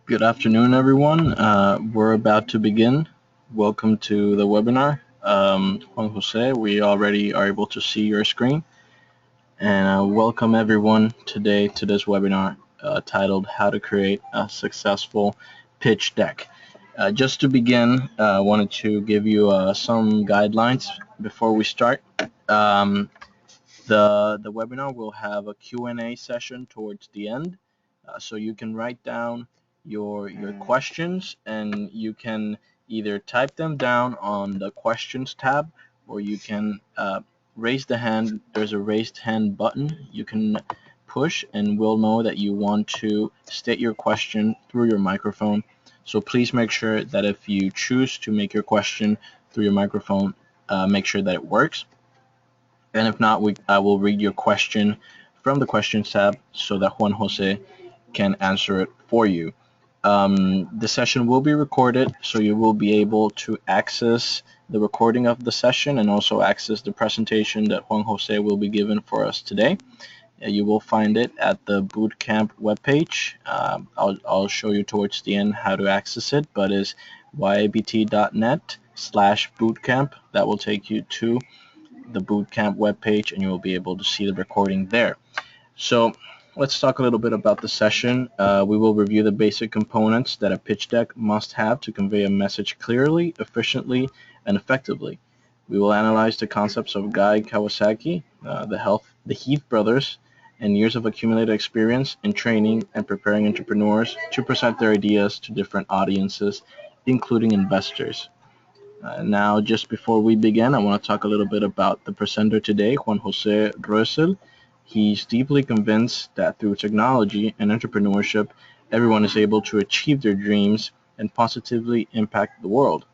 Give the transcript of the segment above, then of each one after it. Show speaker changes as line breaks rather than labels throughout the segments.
Good afternoon, everyone. We're about to begin. Welcome to the webinar. Juan Jose, we already are able to see your screen. And welcome everyone today to this webinar titled How to Create a Successful Pitch Deck. Just to begin, I wanted to give you some guidelines before we start. The webinar will have a Q&A session towards the end, so you can write down your questions and you can either type them down on the questions tab or you can raise the hand. There's a raised hand button you can push and we'll know that you want to state your question through your microphone. So please make sure that if you choose to make your question through your microphone, make sure that it works. And if not, I will read your question from the questions tab so that Juan Jose can answer it for you. The session will be recorded, so you will be able to access the recording of the session and also access the presentation that Juan Jose will be given for us today. You will find it at the bootcamp webpage. I'll show you towards the end how to access it, but it's yabt.net/bootcamp. That will take you to the bootcamp webpage and you will be able to see the recording there. So let's talk a little bit about the session. We will review the basic components that a pitch deck must have to convey a message clearly, efficiently, and effectively. We will analyze the concepts of Guy Kawasaki, the Heath brothers, and years of accumulated experience in training and preparing entrepreneurs to present their ideas to different audiences, including investors. Now, just before we begin, I want to talk a little bit about the presenter today, Juan Jose Rosel. He's deeply convinced that through technology and entrepreneurship, everyone is able to achieve their dreams and positively impact the world.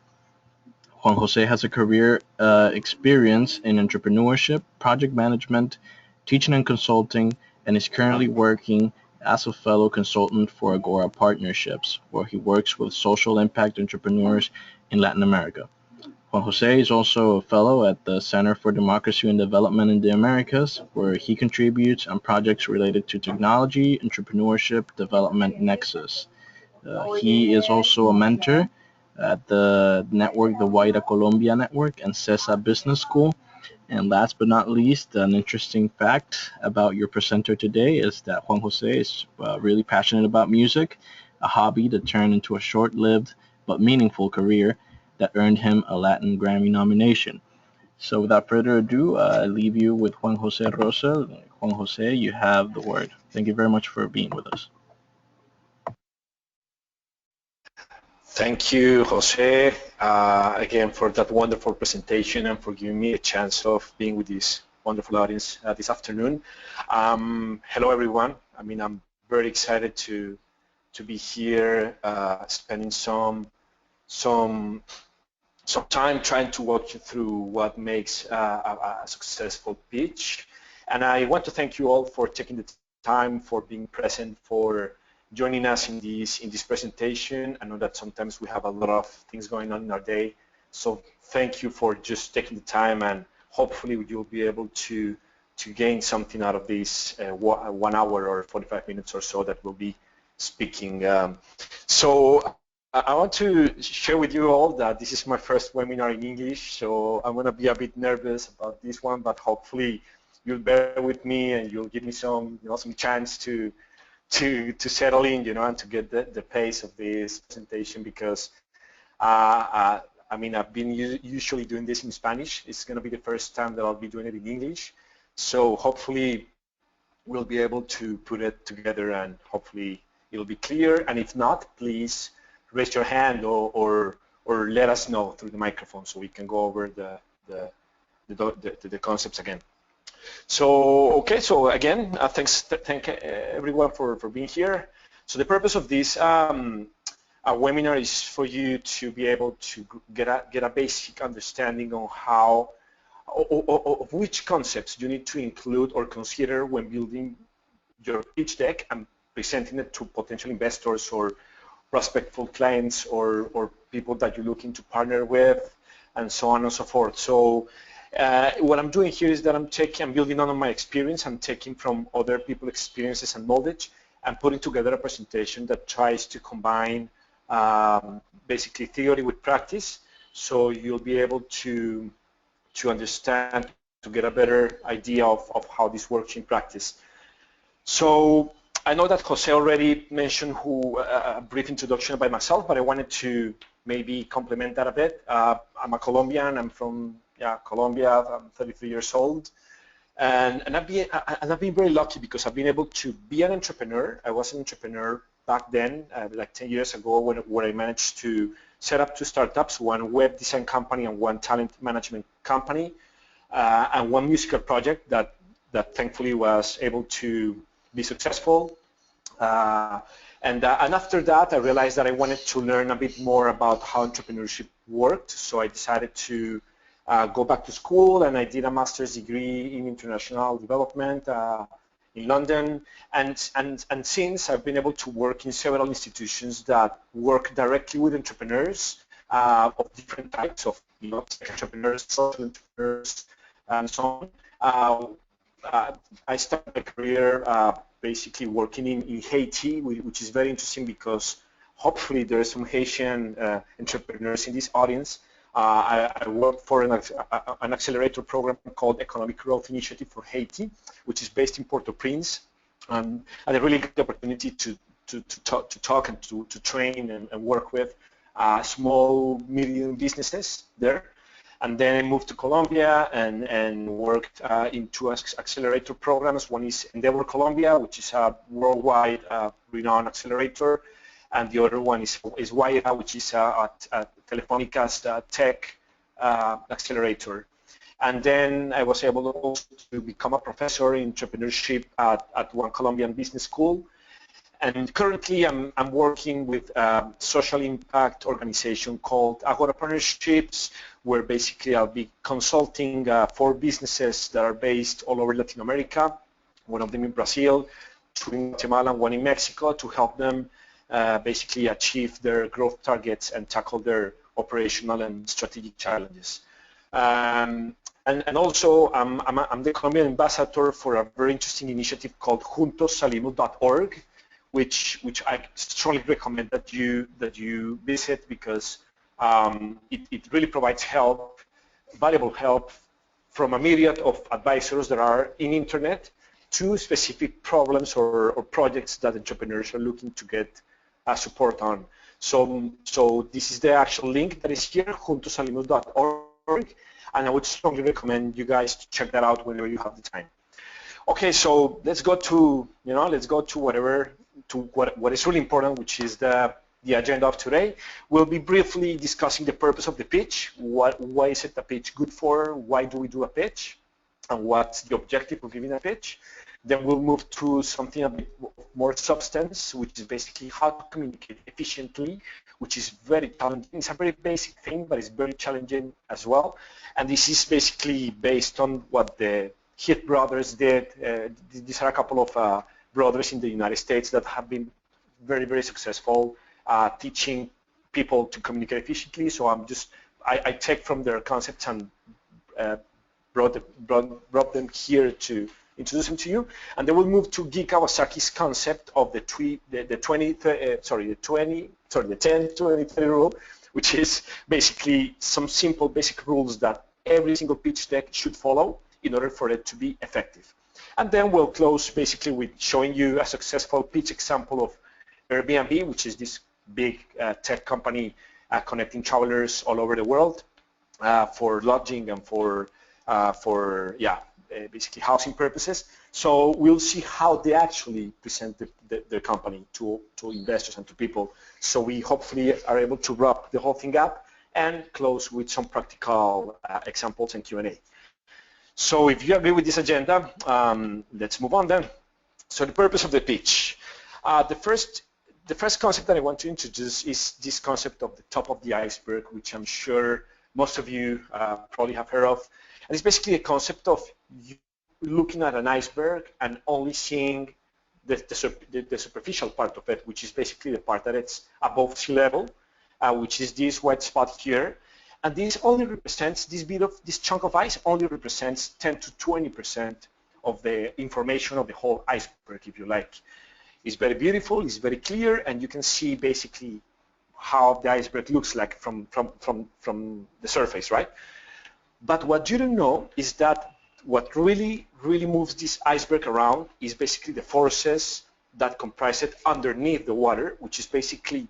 Juan Jose has a career experience in entrepreneurship, project management, teaching and consulting, and is currently working as a fellow consultant for Agora Partnerships, where he works with social impact entrepreneurs in Latin America. Juan Jose is also a fellow at the Center for Democracy and Development in the Americas, where he contributes on projects related to technology, entrepreneurship, development nexus. He is also a mentor at the network, the Guaira Colombia Network, and CESA Business School. And last but not least, an interesting fact about your presenter today is that Juan Jose is really passionate about music, a hobby that turned into a short-lived but meaningful career that earned him a Latin Grammy nomination. So without further ado, I leave you with Juan Jose Rosa. Juan Jose, you have the word. Thank you very much for being with us.
Thank you, Jose, again for that wonderful presentation and for giving me a chance of being with this wonderful audience this afternoon. Hello, everyone. I'm very excited to be here, spending some time trying to walk you through what makes a successful pitch. And I want to thank you all for taking the time, for being present, for joining us in this presentation. I know that sometimes we have a lot of things going on in our day, so thank you for just taking the time, and hopefully you'll be able to gain something out of this 1 hour or 45 minutes or so that we'll be speaking. So I want to share with you all that this is my first webinar in English, so I'm going to be a bit nervous about this one, but hopefully you'll bear with me and you'll give me some chance to settle in, and to get the pace of this presentation, because I've been usually doing this in Spanish. It's going to be the first time that I'll be doing it in English, so hopefully we'll be able to put it together and hopefully it'll be clear. And if not, please raise your hand or let us know through the microphone so we can go over the concepts again. So okay, so again, thank everyone for being here. So the purpose of this webinar is for you to be able to get a basic understanding on how of which concepts you need to include or consider when building your pitch deck and presenting it to potential investors or prospective clients or people that you're looking to partner with, and so on and so forth. So what I'm doing here is that I'm building on my experience. I'm taking from other people's experiences and knowledge, and putting together a presentation that tries to combine basically theory with practice, so you'll be able to understand, to get a better idea of how this works in practice. So I know that Jose already mentioned a brief introduction by myself, but I wanted to maybe complement that a bit. I'm a Colombian. I'm from Colombia. I'm 33 years old. And I've been very lucky because I've been able to be an entrepreneur. I was an entrepreneur back then, like 10 years ago, where I managed to set up two startups, one web design company and one talent management company, and one musical project that thankfully was able to be successful. And after that, I realized that I wanted to learn a bit more about how entrepreneurship worked. So I decided to go back to school, and I did a master's degree in international development in London. And since I've been able to work in several institutions that work directly with entrepreneurs of different types of, tech entrepreneurs, social entrepreneurs, and so on. I started my career basically working in Haiti, which is very interesting because hopefully there are some Haitian entrepreneurs in this audience. I worked for an accelerator program called Economic Growth Initiative for Haiti, which is based in Port-au-Prince, and I really got the opportunity to talk and to train and work with small, medium businesses there. And then I moved to Colombia and worked in two accelerator programs. One is Endeavor Colombia, which is a worldwide renowned accelerator, and the other one is Guaira, which is a Telefónica's tech accelerator. And then I was able also to become a professor in entrepreneurship at one Colombian business school. And currently I'm working with a social impact organization called Agora Partnerships, where basically I'll be consulting 4 businesses that are based all over Latin America, one of them in Brazil, 2 in Guatemala, and 1 in Mexico, to help them basically achieve their growth targets and tackle their operational and strategic challenges. And also I'm the Colombian ambassador for a very interesting initiative called juntosalimos.org, which I strongly recommend that you visit, because it really provides help, valuable help, from a myriad of advisors that are in internet to specific problems or projects that entrepreneurs are looking to get support on. So this is the actual link that is here, juntosalimos.org, and I would strongly recommend you guys to check that out whenever you have the time. Okay, so let's go to what is really important, which is the agenda of today. We'll be briefly discussing the purpose of the pitch. Why is it a pitch good for? Why do we do a pitch? And what's the objective of giving a pitch? Then we'll move to something a bit more substance, which is basically how to communicate efficiently, which is very challenging. It's a very basic thing, but it's very challenging as well. And this is basically based on what the Heath brothers did. These are a couple of brothers in the United States that have been very, very successful teaching people to communicate efficiently. So I take from their concepts and brought them here to introduce them to you. And then we'll move to Guy Kawasaki's concept of the 10-20-30 rule, which is basically some simple basic rules that every single pitch deck should follow in order for it to be effective. And then we'll close basically with showing you a successful pitch example of Airbnb, which is this big tech company connecting travelers all over the world for lodging and for basically housing purposes. So we'll see how they actually present the company to investors and to people. So we hopefully are able to wrap the whole thing up and close with some practical examples and Q&A. So if you agree with this agenda, let's move on then. So the purpose of the pitch. The first concept that I want to introduce is this concept of the top of the iceberg, which I'm sure most of you probably have heard of. And it's basically a concept of you looking at an iceberg and only seeing the superficial part of it, which is basically the part that it's above sea level, which is this white spot here. And this only represents, this chunk of ice only represents 10 to 20% of the information of the whole iceberg, if you like. It's very beautiful, it's very clear, and you can see basically how the iceberg looks like from the surface, right? But what you don't know is that what really moves this iceberg around is basically the forces that comprise it underneath the water, which is basically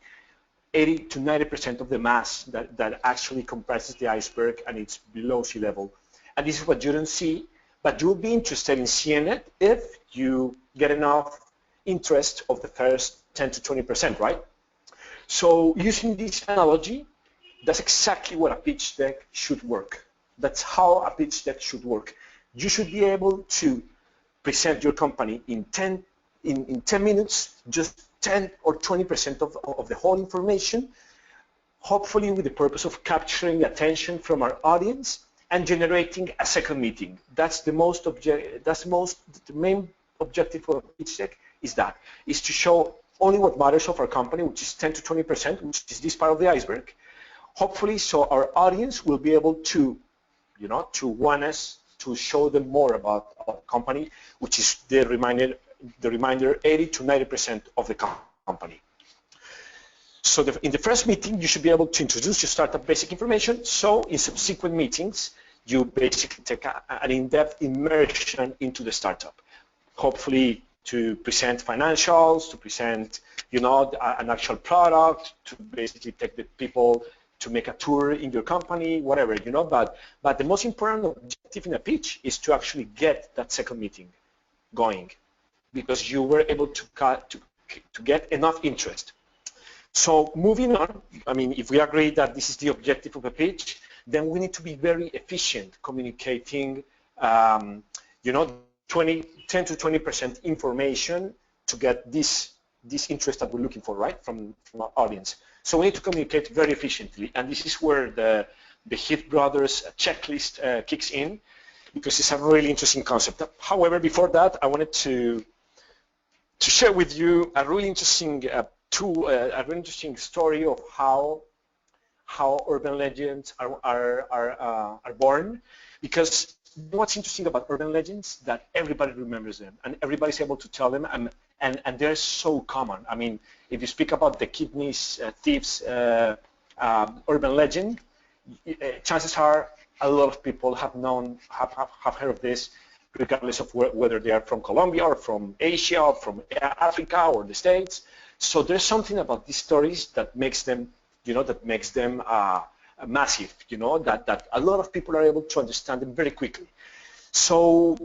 80 to 90% of the mass that actually comprises the iceberg, and it's below sea level. And this is what you don't see, but you'll be interested in seeing it if you get enough interest of the first 10 to 20%, right? So using this analogy, that's exactly what a pitch deck should work. That's how a pitch deck should work. You should be able to present your company in 10 minutes, just 10 or 20% of the whole information, hopefully with the purpose of capturing attention from our audience and generating a second meeting. That's the main objective of a pitch deck is to show only what matters of our company, which is 10 to 20%, which is this part of the iceberg. Hopefully, so our audience will be able to, to want us to show them more about our company, which is the remainder 80 to 90% of the company. So in the first meeting, you should be able to introduce your startup basic information. So in subsequent meetings, you basically take an in-depth immersion into the startup, hopefully to present financials, to present, an actual product, to basically take the people to make a tour in your company, whatever, But the most important objective in a pitch is to actually get that second meeting going, because you were able to get enough interest. So moving on, if we agree that this is the objective of a pitch, then we need to be very efficient communicating, 10 to 20% information to get this interest that we're looking for, right, from our audience. So we need to communicate very efficiently, and this is where the Heath Brothers checklist kicks in, because it's a really interesting concept. However, before that, I wanted to share with you a really interesting story of how urban legends are born. Because what's interesting about urban legends, that everybody remembers them and everybody's able to tell them, and they're so common. If you speak about the kidney thieves urban legend, chances are a lot of people have heard of this, regardless of whether they are from Colombia or from Asia or from Africa or the States. So there's something about these stories that makes them, massive, that a lot of people are able to understand them very quickly. So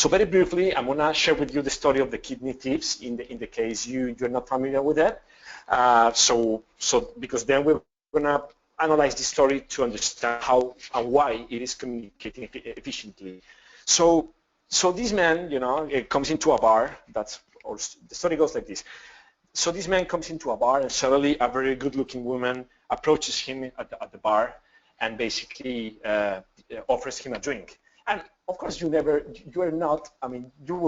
very briefly, I'm gonna share with you the story of the kidney thieves in the case you're not familiar with that. So because then we're gonna analyze the story to understand how and why it is communicating efficiently. So this man, it comes into a bar. Or the story goes like this. So this man comes into a bar, and suddenly a very good-looking woman approaches him at the bar and basically offers him a drink. And of course, you will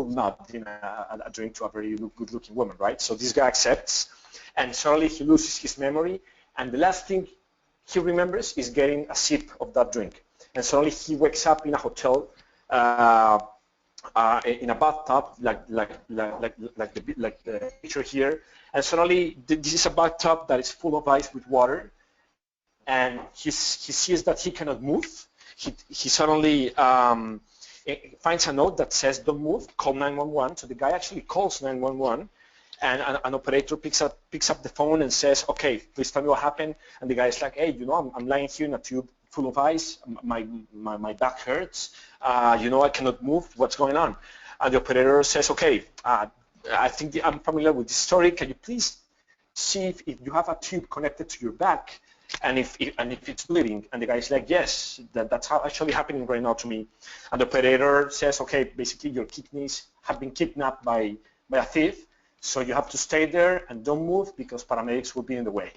not deny a drink to a very good-looking woman, right? So this guy accepts, and suddenly he loses his memory, and the last thing he remembers is getting a sip of that drink. And suddenly he wakes up in a hotel, in a bathtub, like the picture here, and suddenly this is a bathtub that is full of ice with water, and he sees that he cannot move. He suddenly finds a note that says, "Don't move, call 911." So the guy actually calls 911, and an operator picks up the phone and says, "Okay, please tell me what happened." And the guy is like, "Hey, I'm lying here in a tube full of ice. My back hurts. I cannot move. What's going on?" And the operator says, "Okay, I think I'm familiar with this story. Can you please see if you have a tube connected to your back, and if it's bleeding?" And the guy is like, "Yes, that's actually happening right now to me." And the operator says, "Okay, basically your kidneys have been kidnapped by a thief, so you have to stay there and don't move because paramedics will be in the way."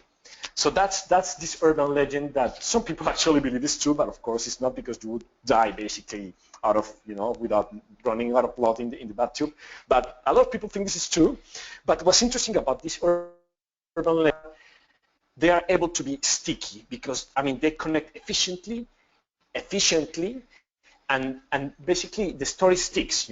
So that's this urban legend that some people actually believe is true, but of course it's not, because you would die basically out of, without running out of blood in the bathtub. But a lot of people think this is true. But what's interesting about this urban legend, they are able to be sticky because, they connect efficiently, and basically the story sticks,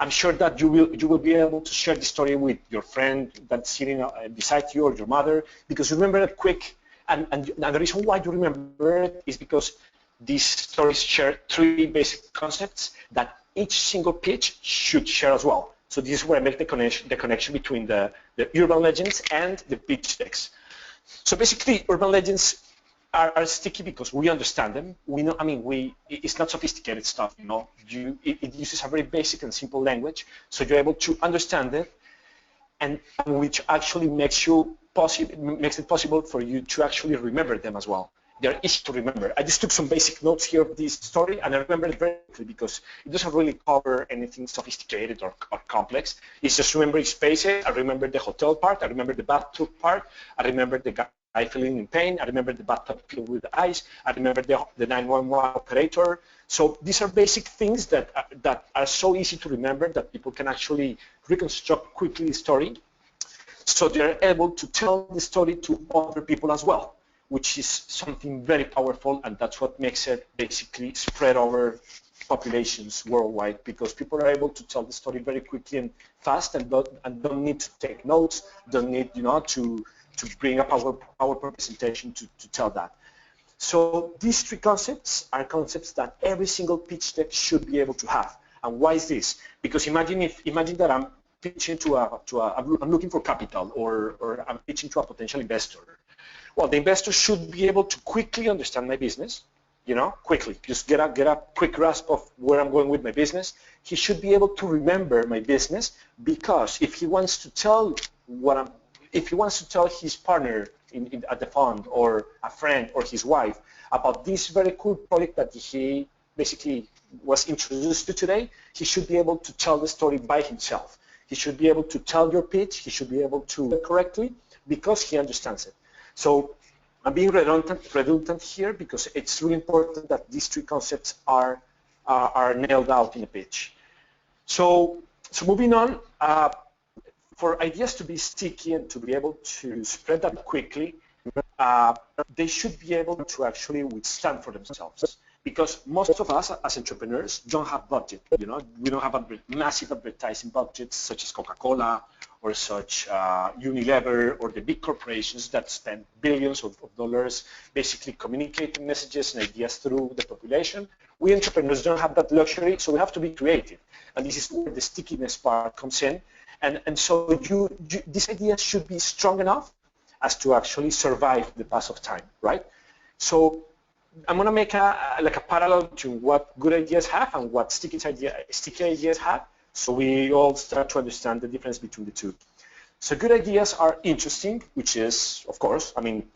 I'm sure that you will be able to share the story with your friend that's sitting beside you or your mother, because you remember it quick. And the reason why you remember it is because these stories share three basic concepts that each single pitch should share as well. So this is where I make the connection between the urban legends and the pitch decks. So basically, urban legends are sticky because we understand them. We know, I mean, it's not sophisticated stuff, you know. It uses a very basic and simple language, so you're able to understand it, and which actually makes it possible for you to actually remember them as well. They're easy to remember. I just took some basic notes here of this story, and I remember it very quickly because it doesn't really cover anything sophisticated or complex. It's just remembering spaces. I remember the hotel part. I remember the bathtub part. I remember the guy feeling in pain. I remember the bathtub filled with ice. I remember the 911 operator. So these are basic things that are so easy to remember that people can actually reconstruct quickly the story. So they're able to tell the story to other people as well, which is something very powerful, and that's what makes it basically spread over populations worldwide, because people are able to tell the story very quickly and fast, and don't need to take notes, don't need, you know, to bring up our PowerPoint presentation to tell that. So these three concepts are concepts that every single pitch deck should be able to have. And why is this? Because imagine that I'm pitching I'm looking for capital, or I'm pitching to a potential investor. Well, the investor should be able to quickly understand my business, you know, quickly, just get a quick grasp of where I'm going with my business. He should be able to remember my business, because if he wants to tell his partner at the fund, or a friend or his wife, about this very cool product that he basically was introduced to today, he should be able to tell the story by himself. He should be able to tell your pitch. He should be able to do it correctly because he understands it. So I'm being redundant here because it's really important that these three concepts are nailed out in a pitch. So moving on, for ideas to be sticky and to be able to spread that quickly, they should be able to actually withstand for themselves. Because most of us as entrepreneurs don't have budget, you know, we don't have massive advertising budgets such as Coca-Cola or such Unilever, or the big corporations that spend billions of dollars basically communicating messages and ideas through the population. We entrepreneurs don't have that luxury, so we have to be creative. And this is where the stickiness part comes in. And so these ideas should be strong enough as to actually survive the pass of time, right? So I'm going to make a parallel to what good ideas have and what sticky ideas have, so we all start to understand the difference between the two. So good ideas are interesting, which is, of course, I mean,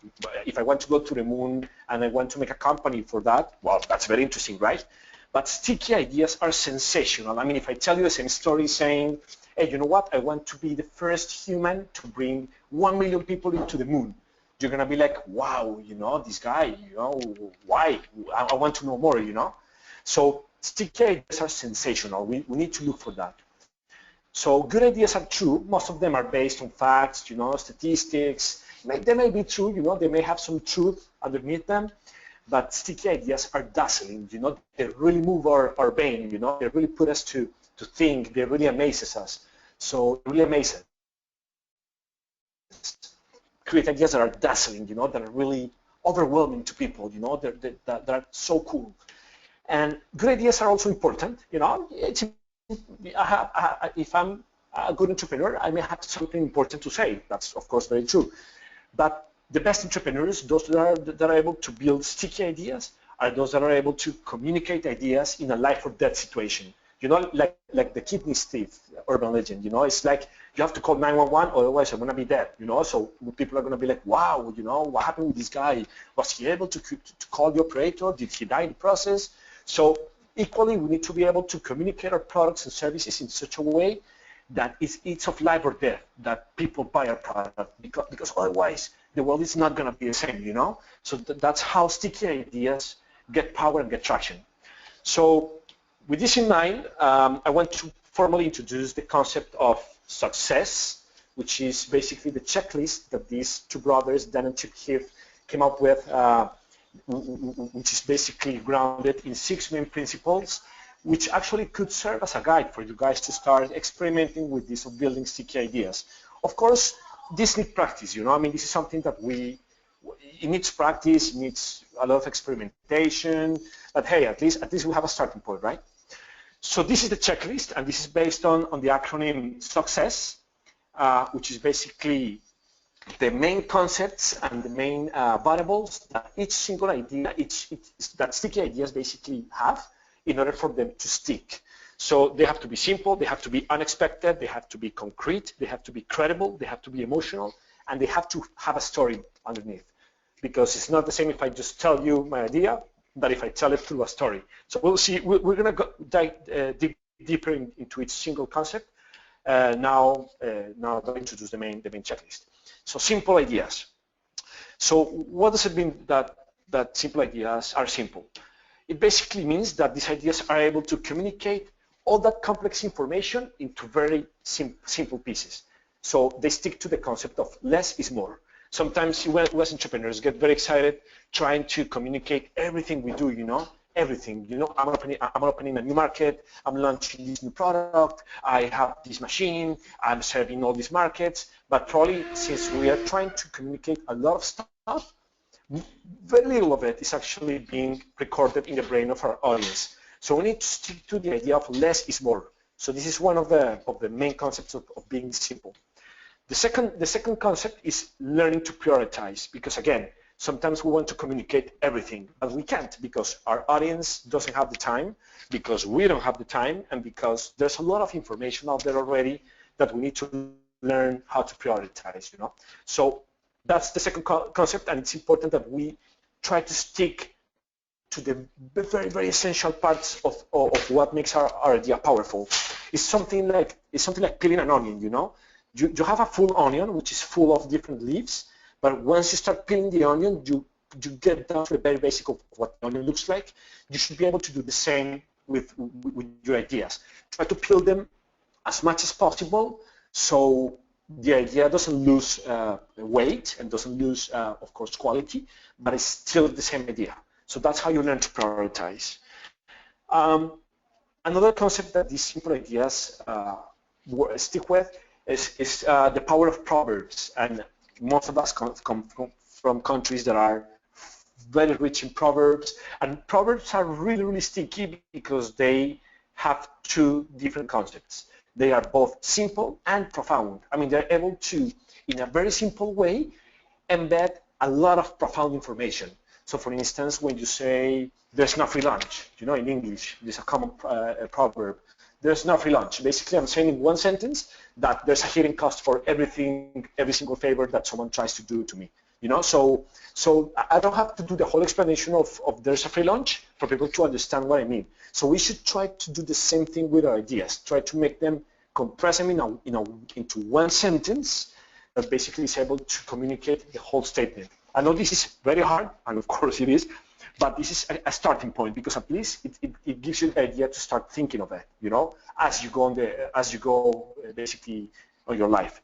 if I want to go to the moon and I want to make a company for that, well, that's very interesting, right? But sticky ideas are sensational. I mean, if I tell you the same story saying, hey, you know what, I want to be the first human to bring 1 million people into the moon, you're going to be like, wow, you know, this guy, you know, why? I want to know more, you know? So sticky ideas are sensational. We need to look for that. So good ideas are true. Most of them are based on facts, you know, statistics. They may be true, you know, they may have some truth underneath them, but sticky ideas are dazzling, you know, they really move our brain, you know, they really put us to think, they really amazes us. So really amazing. Create ideas that are dazzling, you know, that are really overwhelming to people, you know, that are so cool. And good ideas are also important, you know. If I'm a good entrepreneur, I may have something important to say. That's, of course, very true. But the best entrepreneurs, those that are able to build sticky ideas, are those that are able to communicate ideas in a life or death situation. You know, like the kidney thief urban legend, you know, it's like you have to call 911, otherwise I'm going to be dead, you know. So people are going to be like, wow, you know, what happened with this guy? Was he able to call the operator? Did he die in the process? So equally, we need to be able to communicate our products and services in such a way that it's of life or death, that people buy our product, because otherwise the world is not going to be the same, you know. So that's how sticky ideas get power and get traction. So with this in mind, I want to formally introduce the concept of success, which is basically the checklist that these two brothers, Dan and Chip Heath, came up with, which is basically grounded in 6 main principles which actually could serve as a guide for you guys to start experimenting with this of building sticky ideas. Of course, this needs practice, you know. I mean, this is something that it needs practice, it needs a lot of experimentation, but hey, at least we have a starting point, right? So this is the checklist, and this is based on the acronym SUCCESS, which is basically the main concepts and the main variables that each single idea, that sticky ideas basically have in order for them to stick. So they have to be simple, they have to be unexpected, they have to be concrete, they have to be credible, they have to be emotional, and they have to have a story underneath. Because it's not the same if I just tell you my idea than if I tell it through a story. So we'll see, we're going to dig deeper into each single concept. Now I'll introduce the main checklist. So simple ideas. So what does it mean that simple ideas are simple? It basically means that these ideas are able to communicate all that complex information into very simple pieces. So they stick to the concept of less is more. Sometimes we as entrepreneurs get very excited trying to communicate everything we do, you know, everything. You know, I'm opening a new market, I'm launching this new product, I have this machine, I'm serving all these markets, but probably since we are trying to communicate a lot of stuff, very little of it is actually being recorded in the brain of our audience. So we need to stick to the idea of less is more. So this is one of the main concepts of being simple. The second concept is learning to prioritize, because again, sometimes we want to communicate everything, but we can't because our audience doesn't have the time, because we don't have the time, and because there's a lot of information out there already that we need to learn how to prioritize, you know. So that's the second concept, and it's important that we try to stick to the very, very essential parts of what makes our idea powerful. It's something like peeling an onion, you know. You have a full onion, which is full of different leaves, but once you start peeling the onion, you get down to the very basic of what the onion looks like. You should be able to do the same with your ideas. Try to peel them as much as possible so the idea doesn't lose weight and doesn't lose, of course, quality, but it's still the same idea. So that's how you learn to prioritize. Another concept that these simple ideas stick with is the power of proverbs, and most of us come from countries that are very rich in proverbs, and proverbs are really, really sticky because they have two different concepts. They are both simple and profound. I mean, they're able to, in a very simple way, embed a lot of profound information. So for instance, when you say, there's no free lunch, you know, in English, there's a common proverb, there's no free lunch. Basically, I'm saying in one sentence that there's a hidden cost for everything, every single favor that someone tries to do to me. You know, so I don't have to do the whole explanation of there's a free lunch for people to understand what I mean. So we should try to do the same thing with our ideas. Try to make them, compress them into one sentence that basically is able to communicate the whole statement. I know this is very hard, and of course it is, but this is a starting point, because at least it gives you the idea to start thinking of it, you know, as you go basically on your life.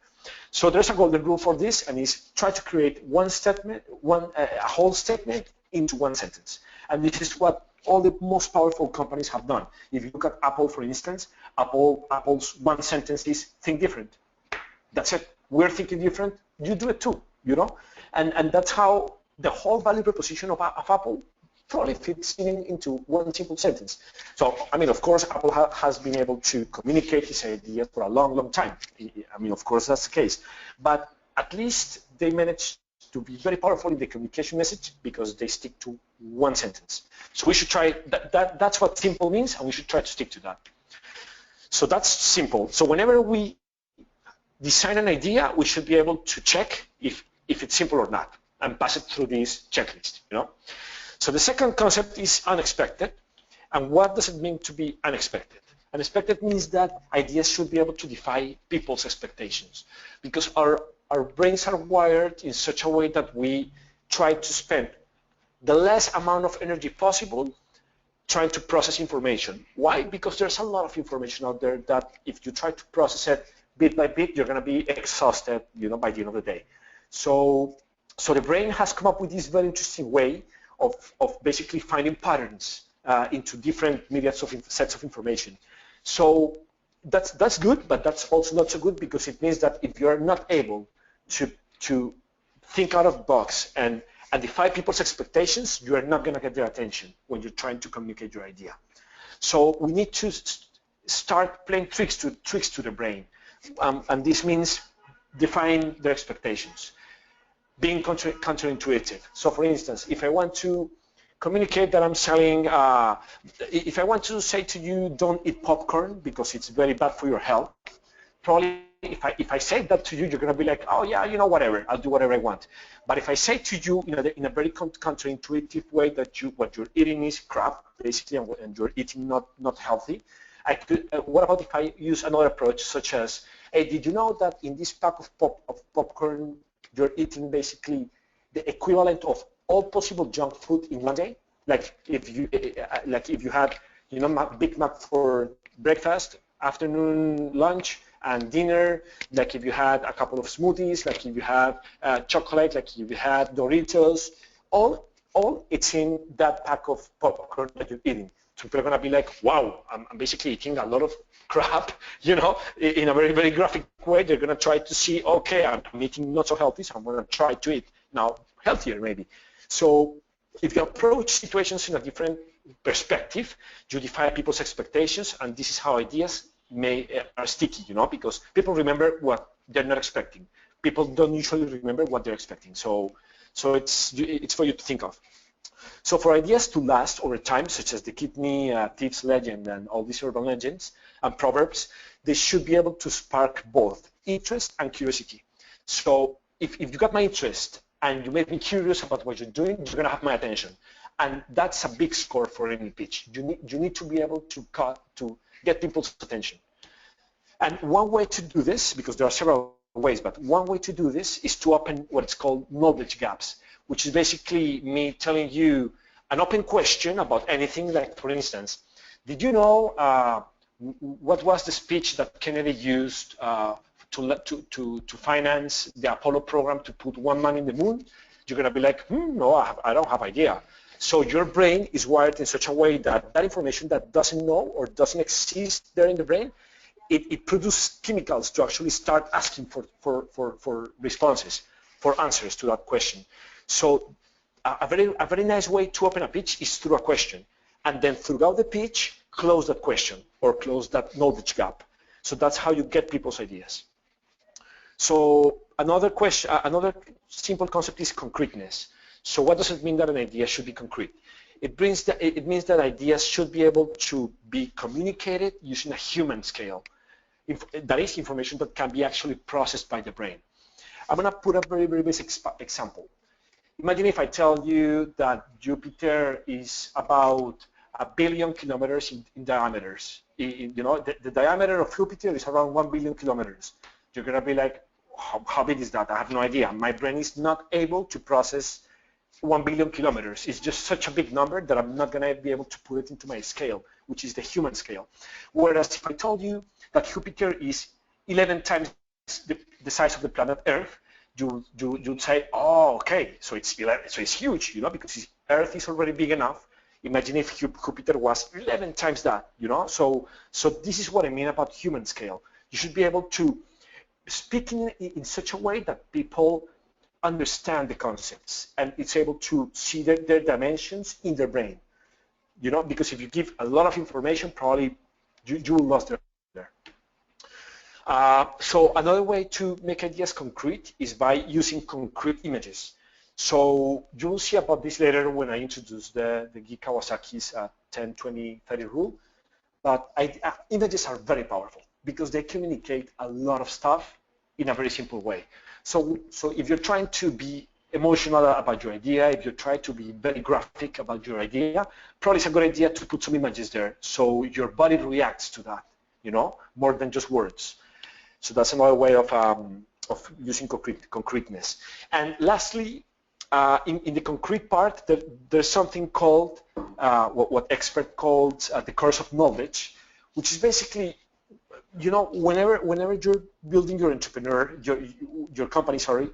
So there's a golden rule for this, and is try to create one statement, a whole statement into one sentence. And this is what all the most powerful companies have done. If you look at Apple, for instance, Apple's one sentence is think different. That's it. We're thinking different. You do it too, you know? And that's how the whole value proposition of Apple probably fits into one simple sentence. So, I mean, of course, Apple has been able to communicate this idea for a long, long time. I mean, of course, that's the case. But at least they managed to be very powerful in the communication message because they stick to one sentence. So we should try, that's what simple means, and we should try to stick to that. So that's simple. So whenever we design an idea, we should be able to check if it's simple or not, and pass it through this checklist, you know? So the second concept is unexpected. And what does it mean to be unexpected? Unexpected means that ideas should be able to defy people's expectations, because our brains are wired in such a way that we try to spend the less amount of energy possible trying to process information. Why? Because there's a lot of information out there that if you try to process it bit by bit, you're going to be exhausted, you know, by the end of the day. So the brain has come up with this very interesting way of basically finding patterns. into different myriads of sets of information. So that's good, but that's also not so good, because it means that if you're not able to think out of the box and defy people's expectations, you are not going to get their attention when you're trying to communicate your idea. So we need to start playing tricks to the brain, and this means define their expectations, being counterintuitive. So for instance, if I want to communicate that I'm selling, if I want to say to you, don't eat popcorn because it's very bad for your health, probably if I say that to you, you're going to be like, oh yeah, you know, whatever, I'll do whatever I want. But if I say to you in a very counterintuitive way that what you're eating is crap, basically, and you're eating not healthy, I could. What about if I use another approach, such as, hey, did you know that in this pack of popcorn, you're eating basically the equivalent of all possible junk food in one day? Like if you had, you know, Big Mac for breakfast, afternoon lunch, and dinner, like if you had a couple of smoothies, like if you had chocolate, like if you had Doritos, all it's in that pack of popcorn that you're eating. So people are gonna be like, wow, I'm basically eating a lot of crap, you know, in a very, very graphic way. They're gonna try to see, okay, I'm eating not so healthy, so I'm gonna try to eat now healthier maybe. So if you approach situations in a different perspective, you defy people's expectations, and this is how ideas are sticky, you know, because people remember what they're not expecting. People don't usually remember what they're expecting. So it's for you to think of. So for ideas to last over time, such as the kidney thieves legend and all these urban legends and proverbs, they should be able to spark both interest and curiosity. So if you got my interest and you make me curious about what you're doing, you're gonna have my attention. And that's a big score for any pitch. You need to be able to get people's attention. And one way to do this, because there are several ways, but one way to do this is to open what's called knowledge gaps, which is basically me telling you an open question about anything. Like, for instance, did you know what was the speech that Kennedy used to finance the Apollo program to put one man in the moon? You're going to be like, no, I don't have idea. So your brain is wired in such a way that that information that doesn't know or doesn't exist there in the brain, it produces chemicals to actually start asking for responses, for answers to that question. So a very nice way to open a pitch is through a question, and then throughout the pitch, close that question or close that knowledge gap. So that's how you get people's ideas. So another simple concept is concreteness. So what does it mean that an idea should be concrete? It means that ideas should be able to be communicated using a human scale. That is information that can be actually processed by the brain. I'm going to put a very, very basic example. Imagine if I tell you that Jupiter is about 1 billion kilometers in diameters. You know, the diameter of Jupiter is around 1 billion kilometers. You're going to be like, how big is that? I have no idea. My brain is not able to process 1 billion kilometers. It's just such a big number that I'm not going to be able to put it into my scale, which is the human scale. Whereas if I told you that Jupiter is 11 times the size of the planet Earth, you'd say, oh, okay, so it's huge, you know, because Earth is already big enough. Imagine if Jupiter was 11 times that, you know. So this is what I mean about human scale. You should be able to speak in such a way that people understand the concepts and it's able to see their dimensions in their brain, you know, because if you give a lot of information, probably you will lose there. So another way to make ideas concrete is by using concrete images. So you will see about this later when I introduce the Guy Kawasaki's 10, 20, 30 rule. But images are very powerful because they communicate a lot of stuff in a very simple way. So if you're trying to be emotional about your idea, if you try to be very graphic about your idea, probably it's a good idea to put some images there so your body reacts to that, you know, more than just words. So that's another way of using concreteness. And lastly, in the concrete part, there's something called what experts call the curse of knowledge, which is basically, you know, whenever you're building your company, sorry,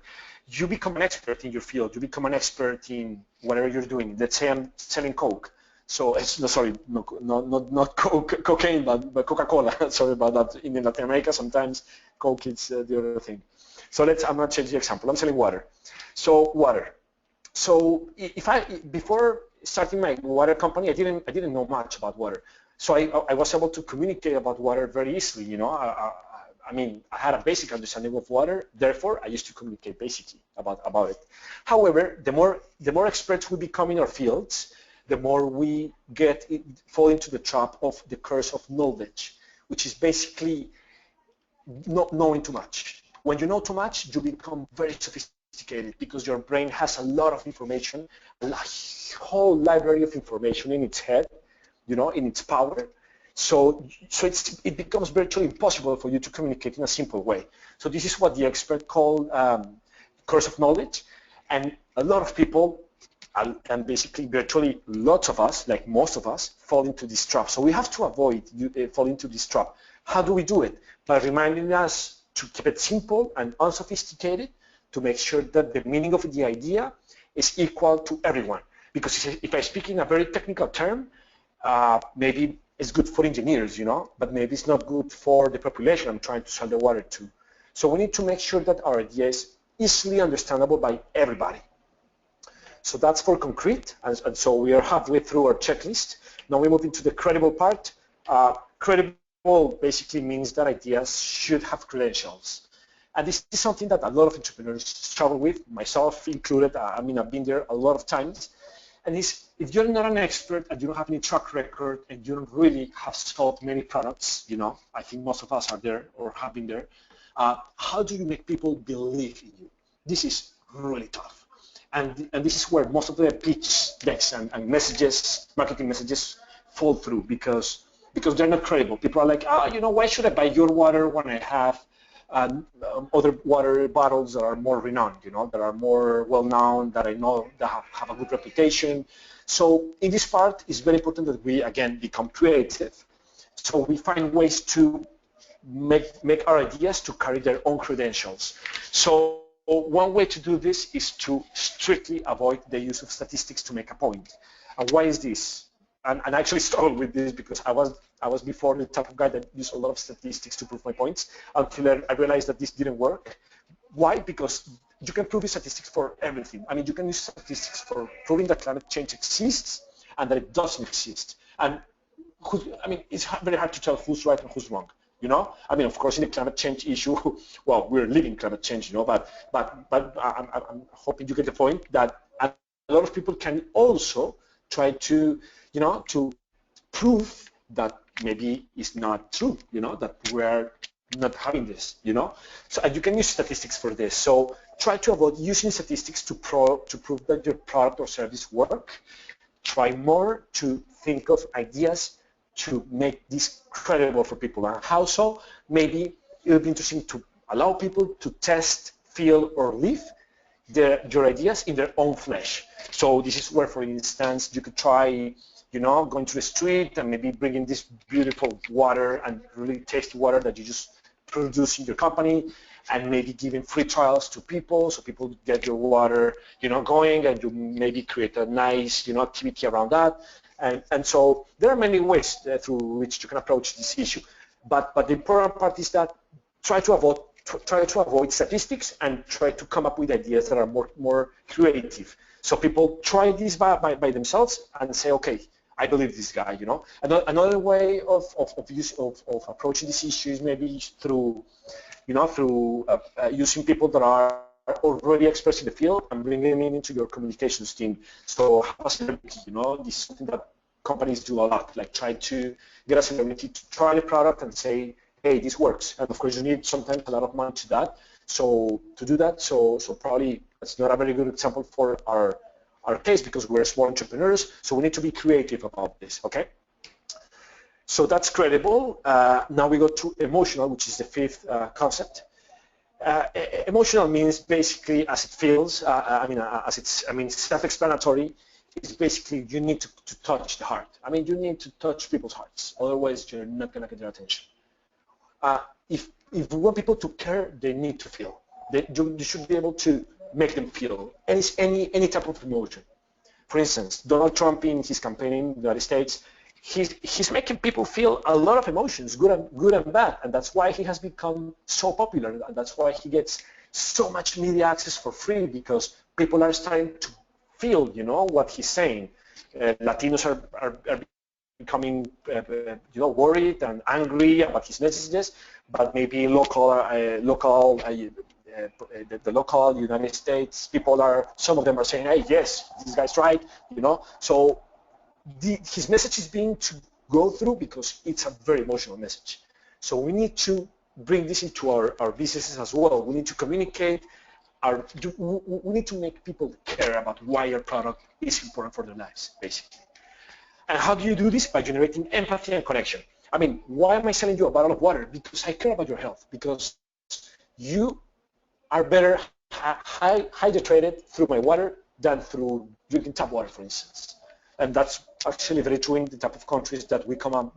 you become an expert in your field. You become an expert in whatever you're doing. Let's say I'm selling Coke. So it's no, sorry, no, not cocaine, but Coca-Cola. Sorry about that. In Latin America, sometimes Coke is the other thing. So I'm gonna change the example. I'm selling water. So water. So if before starting my water company, I didn't know much about water. So I was able to communicate about water very easily. I mean, I had a basic understanding of water. Therefore, I used to communicate basically about it. However, the more experts we become in our fields, the more we fall into the trap of the curse of knowledge, which is basically not knowing too much. When you know too much, you become very sophisticated because your brain has a lot of information, a whole library of information in its head, in its power. So it becomes virtually impossible for you to communicate in a simple way. So this is what the expert call curse of knowledge, and a lot of people, and basically virtually lots of us, like most of us, fall into this trap. So we have to avoid falling into this trap. How do we do it? By reminding us to keep it simple and unsophisticated, to make sure that the meaning of the idea is equal to everyone. Because if I speak in a very technical term, maybe it's good for engineers, but maybe it's not good for the population I'm trying to sell the water to. So we need to make sure that our idea is easily understandable by everybody. So that's for concrete, and so we are halfway through our checklist. Now we move into the credible part. Credible basically means that ideas should have credentials. And this is something that a lot of entrepreneurs struggle with, myself included. I mean, I've been there a lot of times. And if you're not an expert and you don't have any track record and you don't really have sold many products, I think most of us are there or have been there, how do you make people believe in you? This is really tough. And this is where most of the pitch decks and messages, marketing messages, fall through because they're not credible. People are like, why should I buy your water when I have other water bottles that are more renowned, that are more well-known, that I know that have a good reputation. So in this part, it's very important that we, again, become creative. So we find ways to make our ideas to carry their own credentials. So one way to do this is to strictly avoid the use of statistics to make a point. And why is this? And I actually struggled with this because I was before the type of guy that used a lot of statistics to prove my points until I realized that this didn't work. Why? Because you can prove the statistics for everything. I mean, you can use statistics for proving that climate change exists and that it doesn't exist. And it's very hard to tell who's right and who's wrong. I mean, of course, in the climate change issue, well, we're living climate change, but I'm hoping you get the point that a lot of people can also try to, to prove that maybe it's not true, that we're not having this, So you can use statistics for this. So try to avoid using statistics to prove that your product or service work. Try more to think of ideas to make this credible for people. And how so? Maybe it would be interesting to allow people to test, feel, or live your ideas in their own flesh. So this is where, for instance, you could try, going to the street and maybe bringing this beautiful water and really tasty water that you just produce in your company, and maybe giving free trials to people so people get your water, going, and you maybe create a nice, activity around that. And so there are many ways through which you can approach this issue. But the important part is that try to avoid statistics and try to come up with ideas that are more creative. So people try this by themselves and say, okay, I believe this guy, Another way of approaching this issue is maybe through using people that are already experts in the field and bringing them into your communications team. So have a celebrity, this is something that companies do a lot, like try to get a celebrity to try the product and say, hey, this works. And of course, you need sometimes a lot of money to that. So to do that, so probably it's not a very good example for our case because we're small entrepreneurs. So we need to be creative about this, okay? So that's credible. Now we go to emotional, which is the fifth concept. Emotional means basically as it feels. It's self-explanatory. It's basically you need to touch the heart. You need to touch people's hearts. Otherwise, you're not going to get their attention. If you want people to care, they need to feel. You should be able to make them feel any type of emotion. For instance, Donald Trump in his campaign in the United States, he's making people feel a lot of emotions, good and bad, and that's why he has become so popular, and that's why he gets so much media access for free, because people are starting to feel, what he's saying. Latinos are becoming, worried and angry about his messages, but maybe the local United States people some of them are saying, hey, yes, this guy's right, So his message is being to go through because it's a very emotional message. So we need to bring this into our businesses as well. We need to communicate. We need to make people care about why our product is important for their lives, basically. And how do you do this? By generating empathy and connection. I mean, why am I selling you a bottle of water? Because I care about your health. Because you are better hydrated through my water than through drinking tap water, for instance. And that's actually very true in the type of countries that we come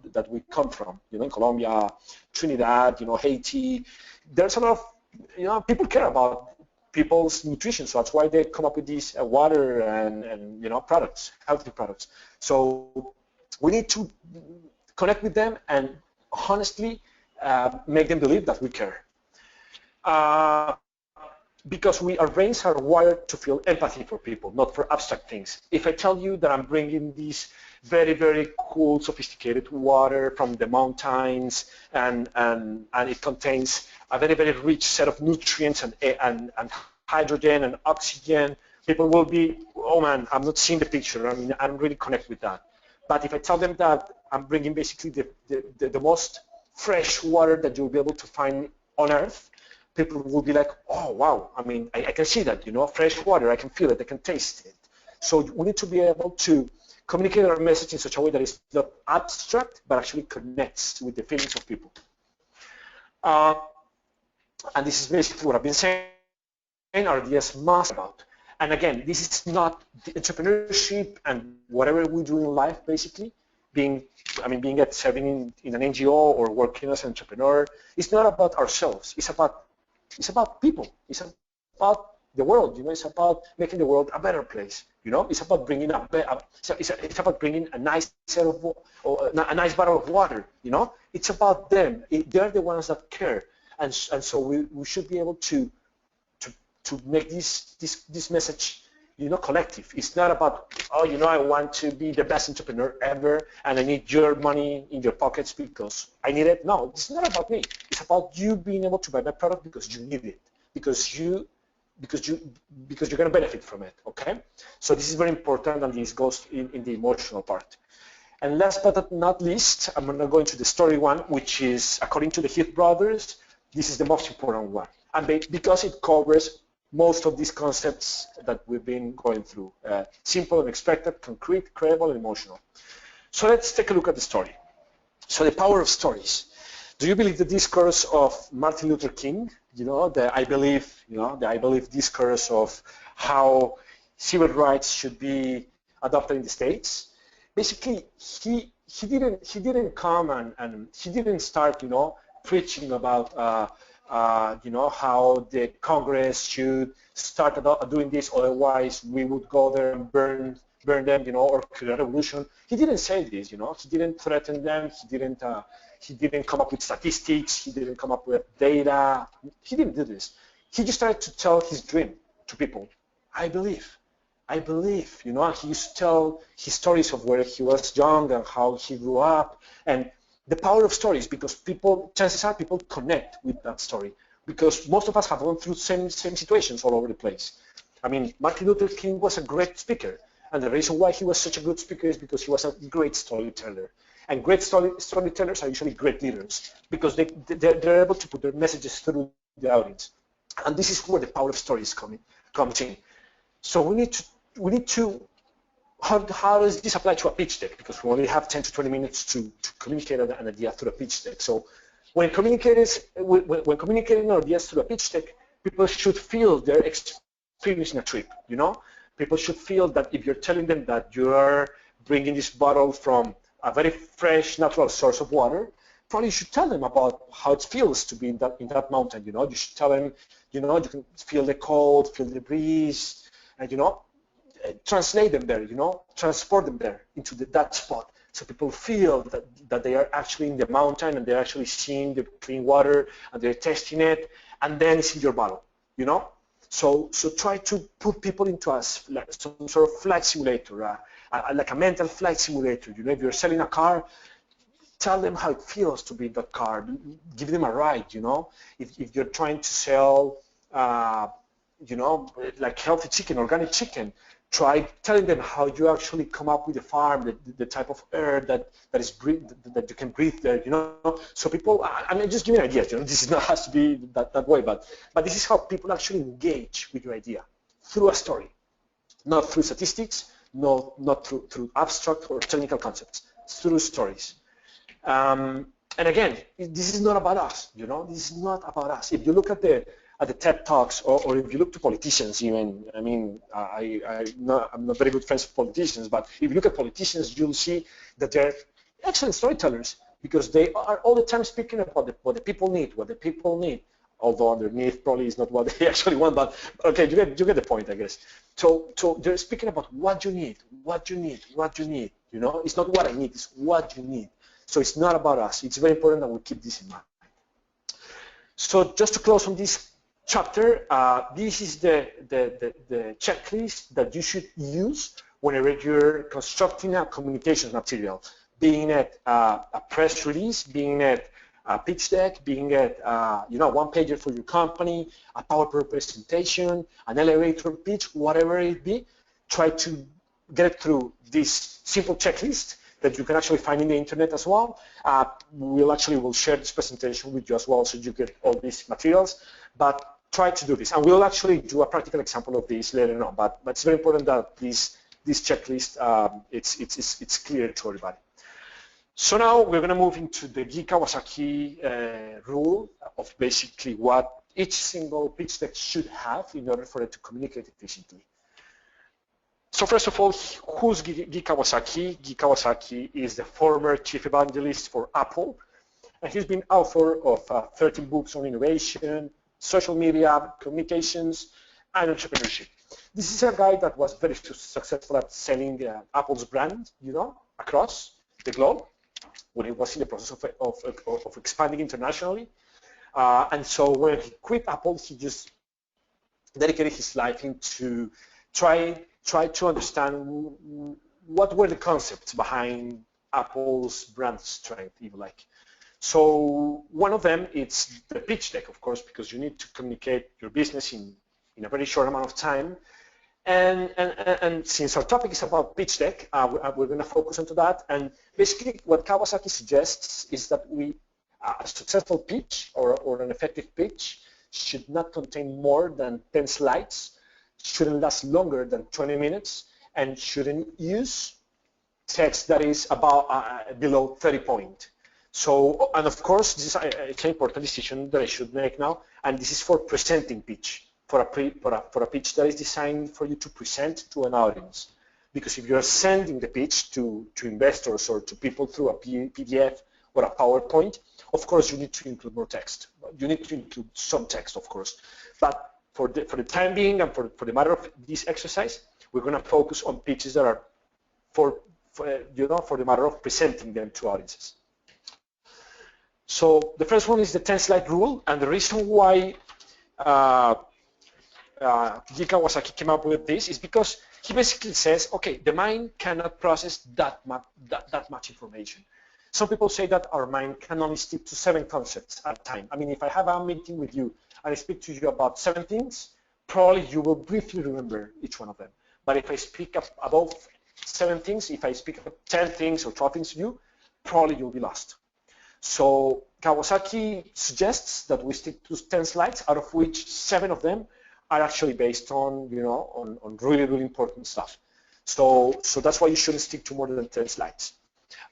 from. In Colombia, Trinidad, Haiti. There's a lot of, people care about people's nutrition, so that's why they come up with these water and products, healthy products. So we need to connect with them and honestly make them believe that we care. Because our brains are wired to feel empathy for people, not for abstract things. If I tell you that I'm bringing this very, very cool, sophisticated water from the mountains, and it contains a very, very rich set of nutrients and hydrogen and oxygen, people will be, oh man, I'm not seeing the picture. I mean, I don't really connect with that. But if I tell them that I'm bringing basically the most fresh water that you'll be able to find on Earth, people will be like, oh, wow, I mean, I can see that, fresh water, I can feel it, I can taste it. So we need to be able to communicate our message in such a way that it's not abstract, but actually connects with the feelings of people. And this is basically what I've been saying, RDS must about. And again, this is not the entrepreneurship and whatever we do in life, basically, being serving in an NGO or working as an entrepreneur. It's not about ourselves. It's about people. It's about the world. It's about making the world a better place. It's about bringing it's about bringing a nice a nice bottle of water. It's about them. They're the ones that care, and so we should be able to make this message, collective. It's not about, oh, I want to be the best entrepreneur ever, and I need your money in your pockets because I need it. No, it's not about me. It's about you being able to buy my product because you need it, because you're going to benefit from it. Okay. So this is very important, and this goes in the emotional part. And last but not least, I'm going to go into the story one, which is, according to the Heath brothers, this is the most important one, and because it covers most of these concepts that we've been going through: simple, unexpected, concrete, credible, and emotional. So let's take a look at the story. So the power of stories. Do you believe the discourse of Martin Luther King? The I believe discourse of how civil rights should be adopted in the States. Basically, he didn't come and he didn't start preaching about how the Congress should start doing this, otherwise we would go there and burn them, or create a revolution. He didn't say this, He didn't threaten them. He didn't come up with statistics. He didn't come up with data. He didn't do this. He just tried to tell his dream to people. I believe. And he used to tell his stories of where he was young and how he grew up, and the power of stories, because chances are people connect with that story, because most of us have gone through same situations all over the place. I mean, Martin Luther King was a great speaker, and the reason why he was such a good speaker is because he was a great storyteller. And great storytellers are usually great leaders, because they're able to put their messages through the audience. And this is where the power of stories comes in. So we need to how does this apply to a pitch deck? Because we only have 10 to 20 minutes to communicate an idea through a pitch deck. So when communicating ideas through a pitch deck, people should feel they're experiencing a trip. People should feel that if you're telling them that you are bringing this bottle from a very fresh, natural source of water, probably you should tell them about how it feels to be in that mountain. You should tell them, you can feel the cold, feel the breeze, and translate them there, transport them there into that spot, so people feel that they are actually in the mountain and they're actually seeing the clean water and they're tasting it, and then it's in your bottle, So try to put people into some sort of flight simulator, like a mental flight simulator. If you're selling a car, tell them how it feels to be in that car. Give them a ride. If you're trying to sell, like healthy chicken, organic chicken, try telling them how you actually come up with the farm, the type of air that you can breathe there. So people, I'm just giving ideas. This is not has to be that way, but this is how people actually engage with your idea through a story, not through statistics, not through abstract or technical concepts, through stories. And again, this is not about us. This is not about us. If you look at the TED Talks, or if you look to politicians even, I'm not very good friends with politicians, but if you look at politicians, you'll see that they're excellent storytellers, because they are all the time speaking about what the people need, although underneath probably is not what they actually want, but okay, you get the point, I guess. So they're speaking about what you need. It's not what I need, it's what you need. So it's not about us. It's very important that we keep this in mind. So just to close on this chapter, this is the checklist that you should use whenever you're constructing a communications material, being it a press release, being it a pitch deck, being it one-pager for your company, a PowerPoint presentation, an elevator pitch, whatever it be. Try to get it through this simple checklist that you can actually find in the internet as well. We'll share this presentation with you as well, so you get all these materials. But try to do this, and we'll actually do a practical example of this later on. But it's very important that this checklist it's clear to everybody. So now we're going to move into the Guy Kawasaki rule of basically what each single pitch deck should have in order for it to communicate efficiently. So first of all, who's Guy Kawasaki? Guy Kawasaki is the former chief evangelist for Apple, and he's been author of 13 books on innovation, social media, communications, and entrepreneurship. This is a guy that was very successful at selling Apple's brand, across the globe, when he was in the process of expanding internationally. And so when he quit Apple, he just dedicated his life into try to understand what were the concepts behind Apple's brand strength, if you like. So one of them is the pitch deck, of course, because you need to communicate your business in a very short amount of time. And since our topic is about pitch deck, we're going to focus onto that. And basically, what Kawasaki suggests is that a successful pitch or an effective pitch should not contain more than 10 slides, shouldn't last longer than 20 minutes, and shouldn't use text that is about below 30 points. So, and of course, this is it's an important decision that I should make now, and this is for presenting pitch, for a pitch that is designed for you to present to an audience. Because if you're sending the pitch to investors or to people through a PDF or a PowerPoint, of course you need to include more text. You need to include some text, of course. But for the time being and for the matter of this exercise, we're going to focus on pitches that are for the matter of presenting them to audiences. So the first one is the 10-slide rule, and the reason why Guy Kawasaki came up with this is because he basically says, okay, the mind cannot process that much information. Some people say that our mind can only stick to 7 concepts at a time. I mean, if I have a meeting with you and I speak to you about 7 things, probably you will briefly remember each one of them. But if I speak about 7 things, if I speak about 10 things or 12 things to you, probably you'll be lost. So Kawasaki suggests that we stick to 10 slides, out of which 7 of them are actually based on, on really, really important stuff. So that's why you shouldn't stick to more than 10 slides,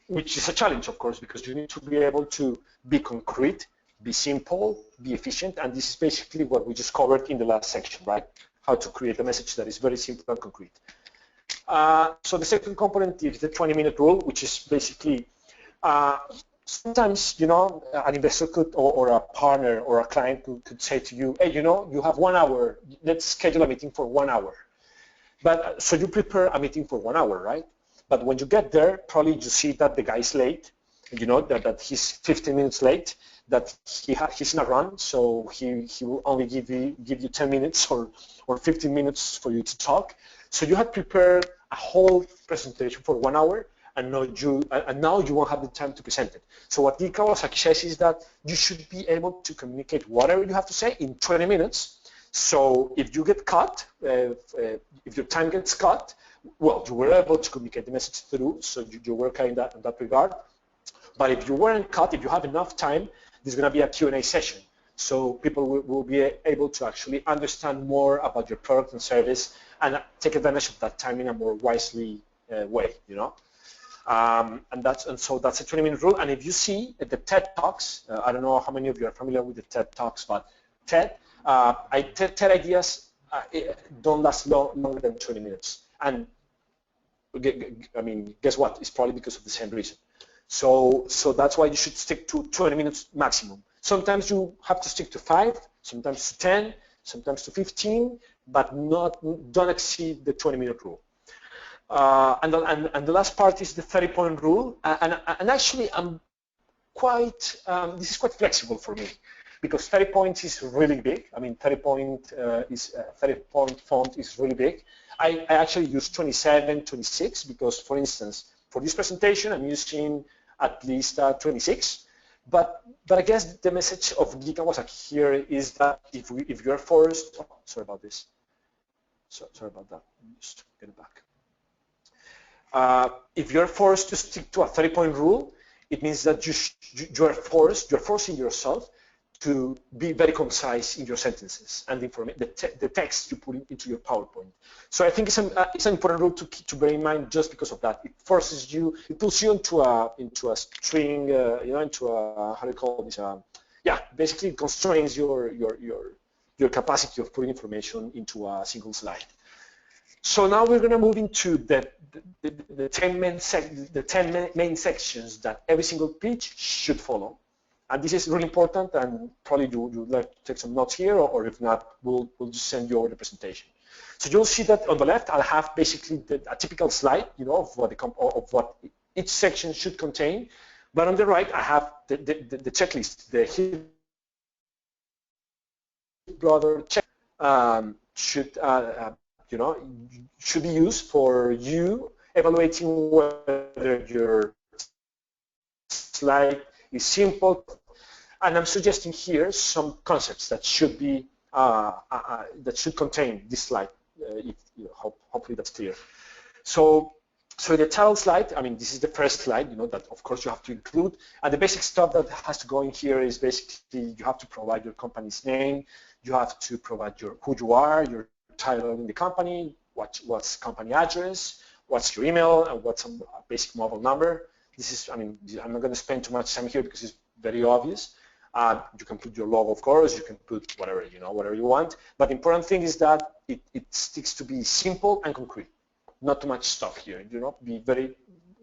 which is a challenge, of course, because you need to be able to be concrete, be simple, be efficient, and this is basically what we just covered in the last section, right? How to create a message that is very simple and concrete. So the second component is the 20-minute rule, which is basically sometimes, an investor could, or a partner or a client could say to you, hey, you have 1 hour, let's schedule a meeting for 1 hour. But so you prepare a meeting for 1 hour, right? But when you get there, probably you see that the guy's late, you know, that he's 15 minutes late, that he's in a run, so he will only give you 10 minutes or 15 minutes for you to talk. So you have prepared a whole presentation for 1 hour, and now you won't have the time to present it. So what Guy Kawasaki says is that you should be able to communicate whatever you have to say in 20 minutes. So if you get cut, if your time gets cut, well, you were able to communicate the message through, so you were kind in that regard. But if you weren't cut, if you have enough time, there's going to be a Q&A session. So people will be able to actually understand more about your product and service and take advantage of that time in a more wisely way, you know. And so that's a 20-minute rule. And if you see the TED Talks, I don't know how many of you are familiar with the TED Talks, but TED ideas don't last longer than 20 minutes. And I mean, guess what? It's probably because of the same reason. So that's why you should stick to 20 minutes maximum. Sometimes you have to stick to 5, sometimes to 10, sometimes to 15, but don't exceed the 20-minute rule. And the last part is the 30-point rule. And actually, I'm quite this is quite flexible for me, because 30 points is really big. I mean, 30-point font is really big. I actually use 27, 26 because, for instance, for this presentation, I'm using at least 26. But I guess the message of Guy Kawasaki here is that if you're forced, oh, sorry about this. Sorry about that. Just get it back. If you're forced to stick to a 30-point rule, it means that you're forcing yourself to be very concise in your sentences and the text you put into your PowerPoint. So I think it's an important rule to bear in mind, just because of that. It forces you, it pulls you into a string, into a, how do you call this? Basically it constrains your capacity of putting information into a single slide. So now we're going to move into the 10 main sections that every single pitch should follow. And this is really important, and probably you'd like to take some notes here, or if not, we'll just send you over the presentation. So you'll see that on the left, I'll have basically a typical slide, of what each section should contain. But on the right, I have the checklist, the hit brother check should be used for you evaluating whether your slide is simple. And I'm suggesting here some concepts that should be that should contain this slide. Hopefully that's clear. So the title slide, I mean, this is the first slide, that of course you have to include. And the basic stuff that has to go in here is basically you have to provide your company's name, you have to provide who you are, your title in the company, what's company address, what's your email, and what's a basic mobile number. This is, I mean, I'm not going to spend too much time here because it's very obvious. You can put your logo, of course, you can put whatever, whatever you want. But the important thing is that it sticks to be simple and concrete. Not too much stuff here, be very,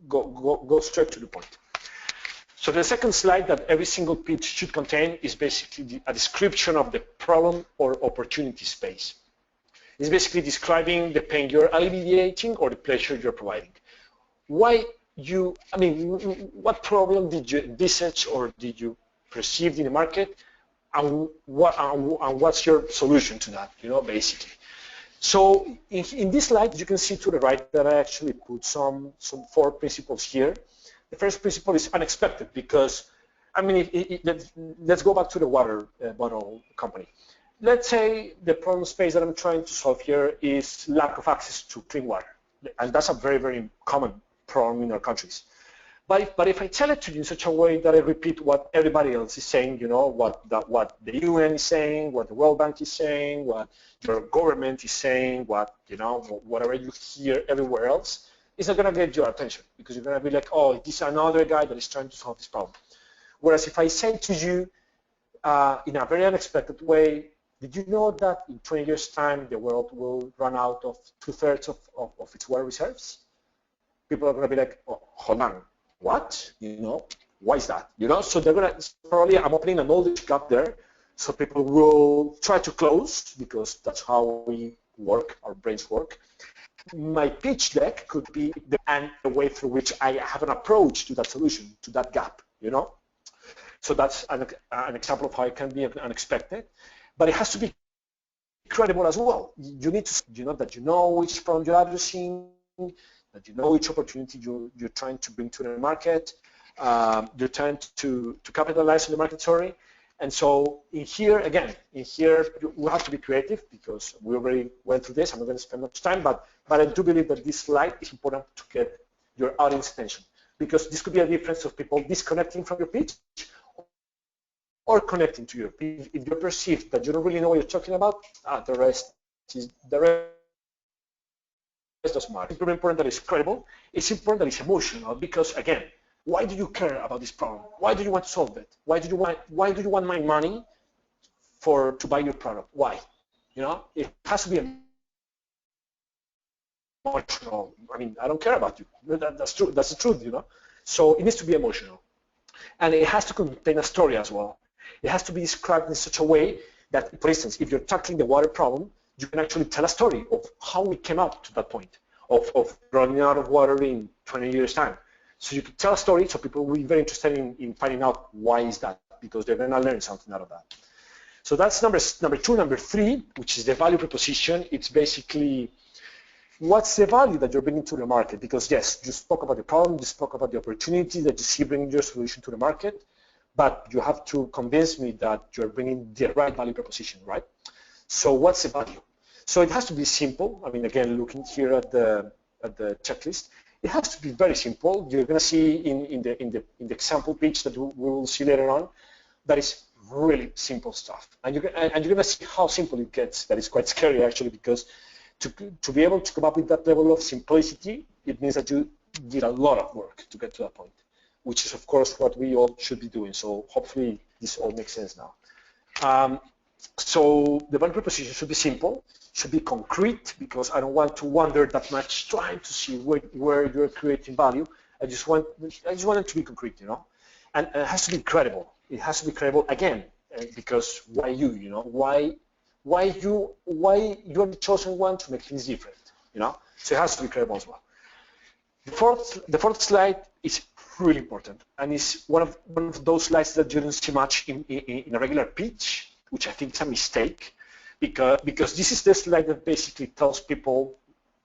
go straight to the point. So the second slide that every single pitch should contain is basically a description of the problem or opportunity space. It's basically describing the pain you're alleviating or the pleasure you're providing. What problem did you envisage or did you perceive in the market, and what's your solution to that, basically. So in this slide, you can see to the right that I actually put some 4 principles here. The first principle is unexpected because, let's go back to the water bottle company. Let's say the problem space that I'm trying to solve here is lack of access to clean water. And that's a very, very common problem in our countries. But if I tell it to you in such a way that I repeat what everybody else is saying, what the UN is saying, what the World Bank is saying, what your government is saying, whatever you hear everywhere else, it's not going to get your attention because you're going to be like, oh, this is another guy that is trying to solve this problem. Whereas if I say to you in a very unexpected way, did you know that in 20 years' time the world will run out of 2/3 of its water reserves? People are going to be like, oh, hold on. What? Why is that? So they're going to, probably I'm opening a knowledge gap there. So people will try to close because that's how we work, our brains work. My pitch deck could be the way through which I have an approach to that solution, to that gap, So that's an example of how it can be unexpected, but it has to be credible as well. You need to, that you know which problem you're addressing, that you know which opportunity you're trying to bring to the market, you're trying to capitalize on the market, sorry. And so in here, we have to be creative because we already went through this. I'm not going to spend much time, but I do believe that this slide is important to get your audience attention, because this could be a difference of people disconnecting from your pitch or connecting to your pitch. If you're perceived that you don't really know what you're talking about, the rest doesn't matter. It's very important that it's credible. It's important that it's emotional, because again, why do you care about this problem? Why do you want to solve it? Why do you want my money to buy your product? Why? It has to be emotional. I mean, I don't care about you. That's true. That's the truth, So it needs to be emotional, and it has to contain a story as well. It has to be described in such a way that, for instance, if you're tackling the water problem, you can actually tell a story of how we came up to that point of running out of water in 20 years' time. So you can tell a story, so people will be very interested in finding out why is that, because they're going to learn something out of that. So that's number two. Number three, which is the value proposition. It's basically what's the value that you're bringing to the market? Because yes, you spoke about the problem, you spoke about the opportunity that you see bringing your solution to the market, but you have to convince me that you're bringing the right value proposition, right? So what's the value? So it has to be simple. I mean, again, looking here at the checklist, it has to be very simple. You're going to see in the example pitch that we will see later on, that is really simple stuff, and you're going to see how simple it gets. That is quite scary actually, because to be able to come up with that level of simplicity, it means that you did a lot of work to get to that point, which is of course what we all should be doing. So hopefully this all makes sense now. So the value proposition should be simple, should be concrete, because I don't want to wander that much trying to see where you're creating value. I just want it to be concrete, and it has to be credible. It has to be credible again, because why you, why you're the chosen one to make things different, So it has to be credible as well. The fourth slide is really important, and it's one of those slides that you don't see much in a regular pitch, which I think is a mistake, because this is the slide that basically tells people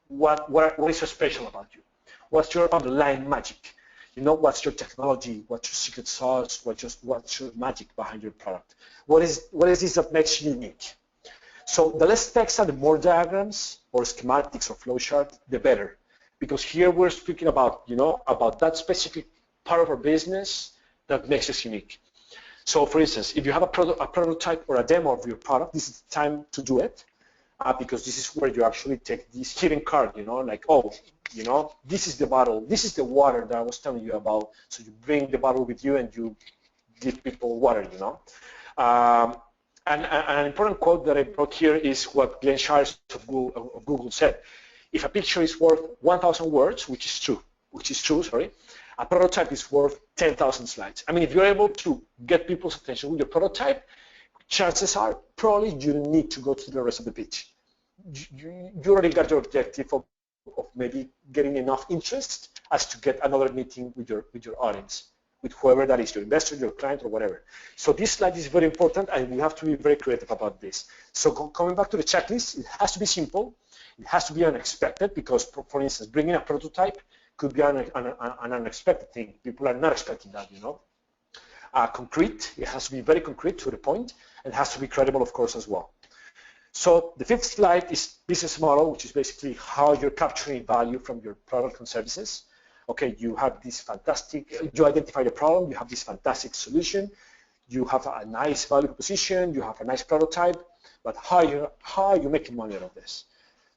what is so special about you, what's your underlying magic, what's your technology, what's your secret sauce, what's your magic behind your product, what is this that makes you unique. So the less text and the more diagrams or schematics or flowchart, the better, because here we're speaking about about that specific part of our business that makes us unique. So for instance, if you have a prototype or a demo of your product, this is the time to do it, because this is where you actually take this hidden card, like, oh, this is the bottle, this is the water that I was telling you about. So you bring the bottle with you and you give people water, And an important quote that I brought here is what Glenn Shires of Google said. If a picture is worth 1,000 words, which is true, sorry, a prototype is worth 10,000 slides. I mean, if you're able to get people's attention with your prototype, chances are probably you don't need to go through the rest of the pitch. You already got your objective of maybe getting enough interest as to get another meeting with your audience, with whoever that is, your investor, your client, or whatever. So this slide is very important, and we have to be very creative about this. So coming back to the checklist, it has to be simple. It has to be unexpected, because, for instance, bringing a prototype could be an unexpected thing. People are not expecting that, Concrete, it has to be very concrete, to the point, and it has to be credible, of course, as well. So the fifth slide is business model, which is basically how you're capturing value from your product and services. Okay, you have this you identify the problem, you have this fantastic solution, you have a nice value proposition, you have a nice prototype, but how are you making money out of this?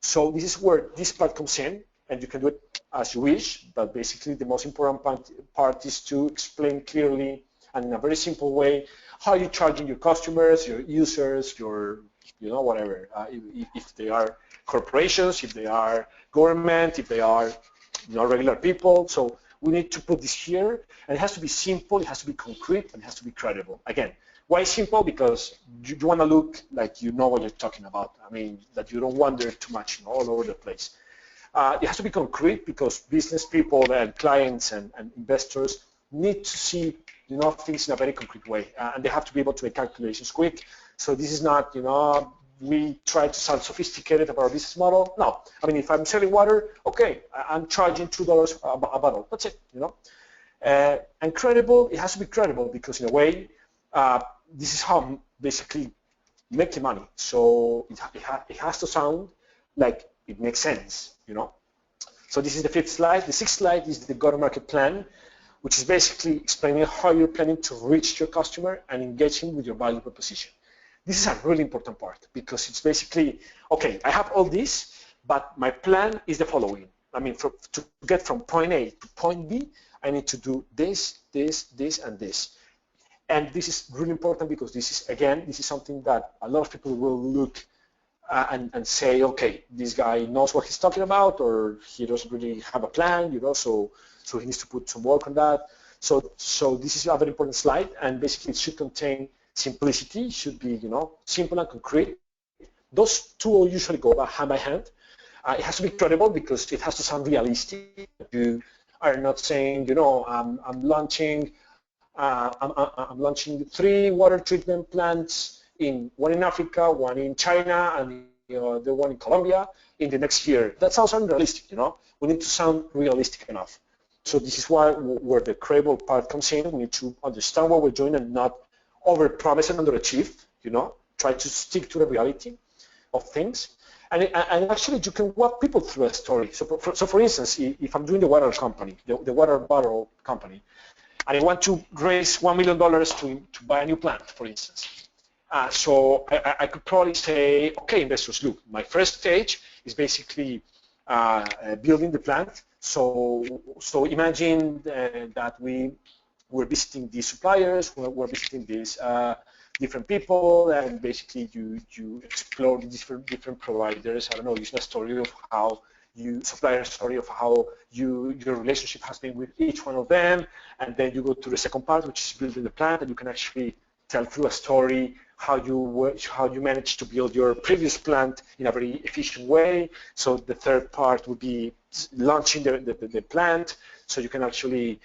So this is where this part comes in, and you can do it as you wish, but basically the most important part is to explain clearly and in a very simple way how you're charging your customers, your users, your, whatever, if they are corporations, if they are government, if they are, regular people. So we need to put this here, and it has to be simple, it has to be concrete, and it has to be credible. Again, Why simple? Because you want to look like you know what you're talking about. I mean, that you don't wander too much all over the place. It has to be concrete because business people and clients and investors need to see things in a very concrete way, and they have to be able to make calculations quick. So this is not we try to sound sophisticated about our business model. No, I mean if I'm selling water, okay, I'm charging $2 a bottle. That's it. And credible, it has to be credible because in a way, this is how basically making money. So it has to sound like it makes sense. So this is the fifth slide. The sixth slide is the go-to-market plan, which is basically explaining how you're planning to reach your customer and engage him with your value proposition. This is a really important part because it's basically, okay, I have all this, but my plan is the following. I mean, to get from point A to point B, I need to do this, this, this, and this. And this is really important because this is something that a lot of people will look and say, okay, this guy knows what he's talking about, or he doesn't really have a plan, so he needs to put some work on that. So this is a very important slide, and basically it should contain simplicity. It should be, simple and concrete. Those two will usually go hand by hand. It has to be credible because it has to sound realistic. You are not saying, I'm launching 3 water treatment plants, one in Africa, one in China, and the one in Colombia in the next year. That sounds unrealistic. We need to sound realistic enough. So this is where the credible part comes in. We need to understand what we're doing and not over-promise and underachieve. Try to stick to the reality of things. And actually, you can walk people through a story. So for instance, if I'm doing the water company, the water bottle company, and I want to raise $1 million to buy a new plant, for instance. So I could probably say, okay, investors, look, my first stage is basically building the plant. So imagine that we're visiting these suppliers, we're visiting these different people, and basically you explore the different providers. I don't know, use a story of how supplier story of how your relationship has been with each one of them, and then you go to the second part, which is building the plant, and you can actually tell through a story how you managed to build your previous plant in a very efficient way. So the third part would be launching the plant, so you can actually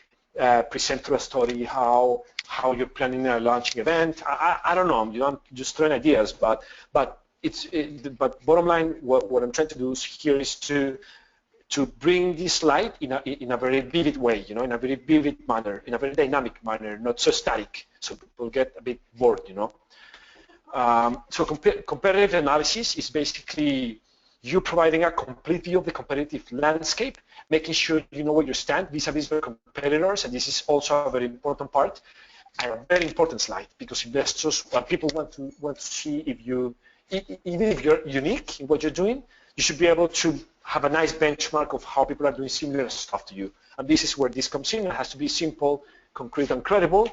present through a story how you're planning a launching event. I don't know, I'm just throwing ideas, but bottom line, what I'm trying to do here is to bring this slide in a very vivid way, in a very vivid manner, in a very dynamic manner, not so static, so people get a bit bored, So competitive analysis is basically you providing a complete view of the competitive landscape, making sure you know where you stand vis-a-vis your competitors, and this is also a very important part, and a very important slide because investors, people want to see even if you're unique in what you're doing, you should be able to have a nice benchmark of how people are doing similar stuff to you. And this is where this comes in. It has to be simple, concrete, and credible.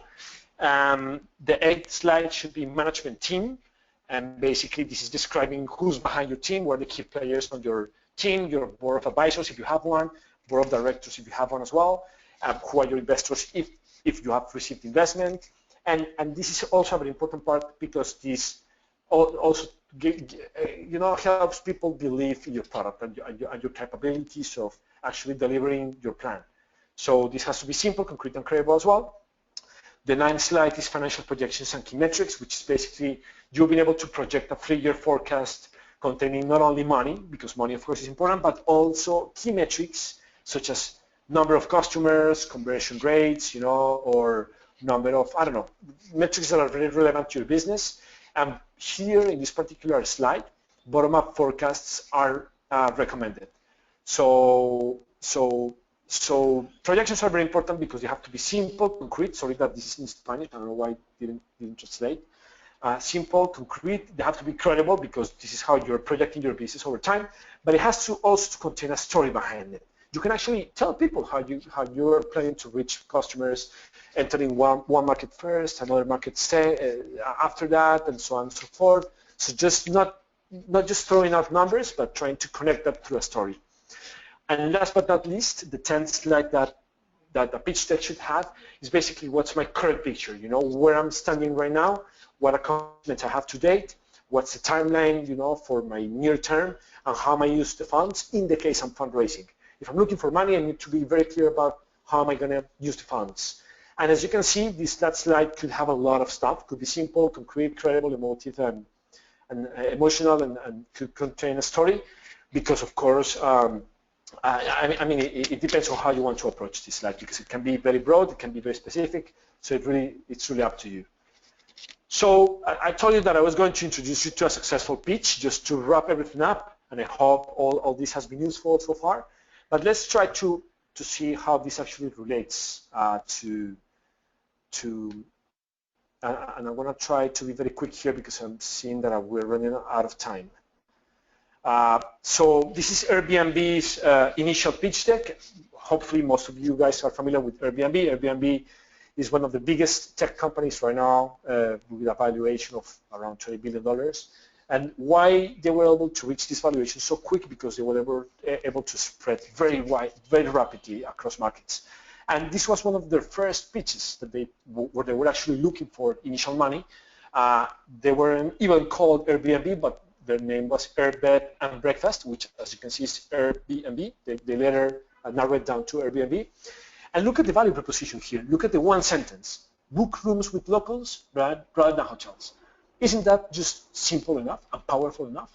The eighth slide should be management team. And basically, this is describing who's behind your team, who are the key players on your team, your board of advisors, if you have one, board of directors, if you have one as well, who are your investors, if you have received investment. And this is also a very important part because this also helps people believe in your product and your capabilities of actually delivering your plan. So this has to be simple, concrete, and credible as well. The ninth slide is financial projections and key metrics, which is basically you being able to project a 3-year forecast containing not only money, because money of course is important, but also key metrics such as number of customers, conversion rates, or number of, I don't know, metrics that are very relevant to your business. And here in this particular slide, bottom-up forecasts are recommended. So projections are very important because they have to be simple, concrete. Sorry that this is in Spanish. I don't know why it didn't translate. Simple, concrete. They have to be credible because this is how you're projecting your business over time. But it has to also contain a story behind it. You can actually tell people how you're planning to reach customers, entering one market first, another market after that, and so on and so forth. So just not just throwing out numbers, but trying to connect that through a story. And last but not least, the 10th slide that a pitch deck should have is basically what's my current picture, where I'm standing right now, what accomplishments I have to date, what's the timeline, for my near term, and how am I use the funds in the case I'm fundraising. If I'm looking for money, I need to be very clear about how am I going to use the funds. And as you can see, that slide could have a lot of stuff. Could be simple, concrete, credible, emotive, and emotional, and could contain a story. Because of course, I mean, it depends on how you want to approach this slide, because it can be very broad, it can be very specific. So it's really up to you. So I told you that I was going to introduce you to a successful pitch, just to wrap everything up. And I hope all this has been useful so far. But let's try to see how this actually relates and I want to try to be very quick here because I'm seeing that we're running out of time. So this is Airbnb's initial pitch deck. Hopefully most of you guys are familiar with Airbnb. Airbnb is one of the biggest tech companies right now with a valuation of around $20 billion. And why they were able to reach this valuation so quick? Because they were able to spread very wide, very rapidly across markets. And this was one of their first pitches where they were actually looking for initial money. They weren't even called Airbnb, but their name was Air Bed and Breakfast, which, as you can see, is Airbnb. They later narrowed down to Airbnb. And look at the value proposition here. Look at the one sentence: book rooms with locals rather than hotels. Isn't that just simple enough and powerful enough?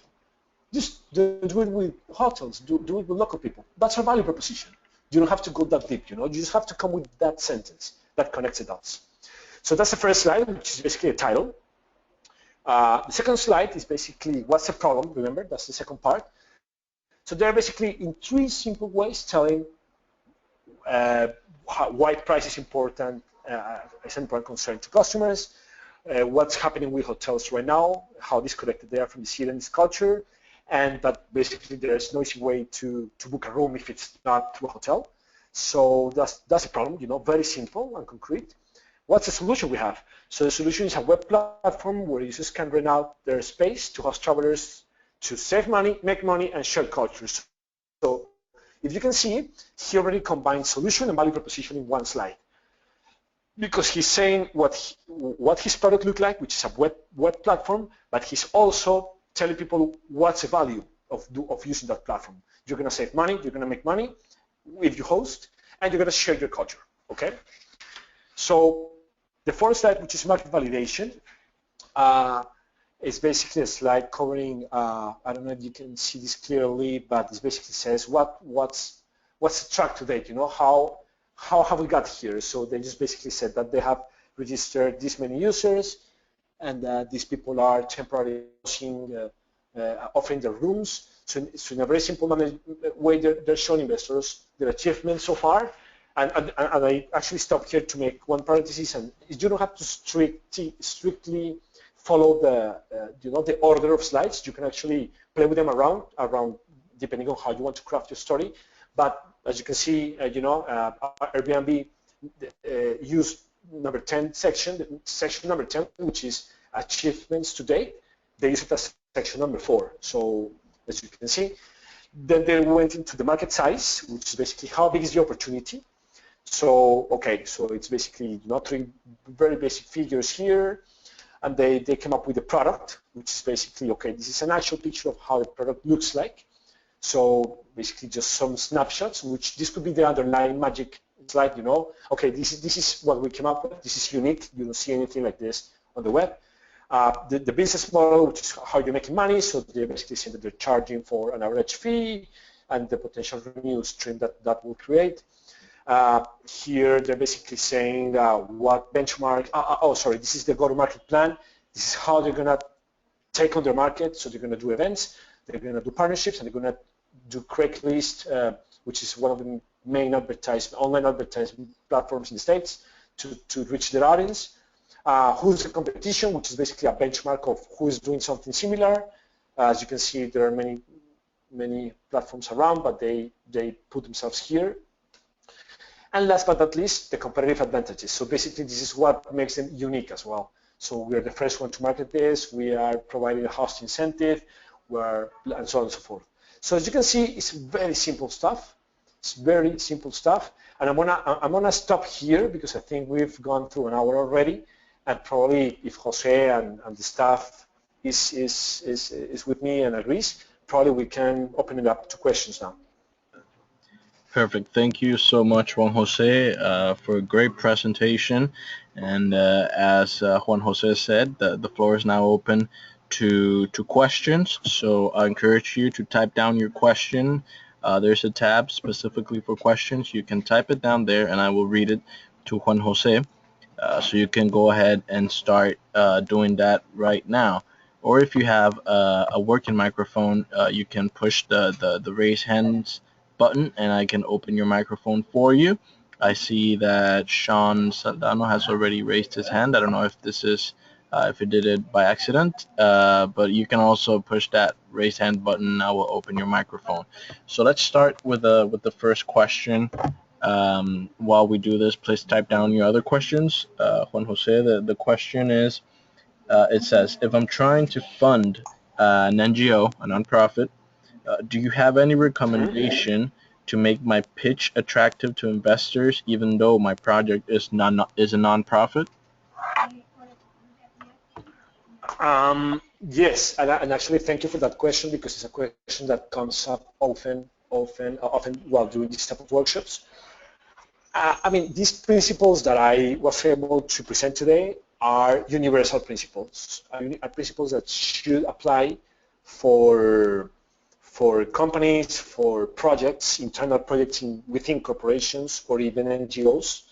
Just do it with hotels, do it with local people. That's our value proposition. You don't have to go that deep, You just have to come with that sentence that connects the dots. So that's the first slide, which is basically a title. The second slide is basically what's the problem. Remember, that's the second part. So they're basically in three simple ways telling why price is important, is an important concern to customers, what's happening with hotels right now, how disconnected they are from the city and its culture, and that basically there's no easy way to book a room if it's not through a hotel. So that's a problem, very simple and concrete. What's the solution we have? So the solution is a web platform where users can rent out their space to host travelers to save money, make money, and share cultures. So if you can see, he already combined solution and value proposition in one slide, because he's saying what his product look like, which is a web platform, but he's also telling people what's the value of using that platform. You're going to save money, you're going to make money if you host, and you're going to share your culture, okay? So the fourth slide, which is market validation, is basically a slide covering, I don't know if you can see this clearly, but it basically says what's the track to date, how have we got here? So they just basically said that they have registered this many users, and these people are temporarily offering their rooms. So in a very simple way, they're showing investors their achievements so far. And I actually stopped here to make one parenthesis, and you don't have to strictly follow the order of slides. You can actually play with them around depending on how you want to craft your story. But as you can see, Airbnb used number 10 section number 10, which is achievements to date. They use it as section number 4. So as you can see, then they went into the market size, which is basically how big is the opportunity. So okay, so it's basically three very basic figures here, and they came up with a product, which is basically, okay, this is an actual picture of how the product looks like. So basically just some snapshots, which this could be the underlying magic slide, okay, this is what we came up with. This is unique. You don't see anything like this on the web. The business model, which is how you're making money. So they basically say that they're charging for an average fee and the potential revenue stream that will create. Here they're basically saying what benchmark, sorry, this is the go-to-market plan. This is how they're going to take on their market. So they're going to do events, they're going to do partnerships, and they're going to do Craigslist, which is one of the main online advertising platforms in the States to reach their audience. Who's the competition, which is basically a benchmark of who is doing something similar. As you can see, there are many platforms around, but they put themselves here. And last but not least, the competitive advantages. So basically, this is what makes them unique as well. So we're the first one to market this. We are providing a host incentive, and so on and so forth. So as you can see, it's very simple stuff. It's very simple stuff. And I'm gonna stop here because I think we've gone through an hour already. and probably if Jose and the staff is with me and agrees, probably we can open it up to questions now.
Perfect. Thank you so much, Juan Jose, for a great presentation. And as Juan Jose said, the floor is now open to questions. So I encourage you to type down your question. There's a tab specifically for questions. You can type it down there, and I will read it to Juan Jose. So you can go ahead and start doing that right now. Or if you have a working microphone, you can push the raise hands button and I can open your microphone for you. I see that Sean Saldano has already raised his hand. I don't know if this is if he did it by accident, but you can also push that raise hand button and I will open your microphone. So let's start with the first question. While we do this, please type down your other questions. Juan Jose, the question is, it says, if I'm trying to fund an NGO, a nonprofit, do you have any recommendation to make my pitch attractive to investors, even though my project is is a nonprofit?
Yes, and actually, thank you for that question because it's a question that comes up often while doing these type of workshops. I mean, these principles that I was able to present today are universal principles, are principles that should apply for companies, for projects, internal projects within corporations or even NGOs.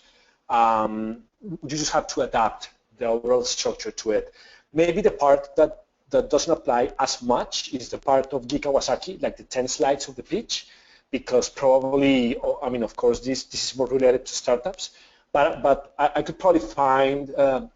You just have to adapt the overall structure to it. Maybe the part that doesn't apply as much is the part of Guy Kawasaki, like the 10 slides of the pitch, because probably, I mean, of course, this is more related to startups, but I could probably find a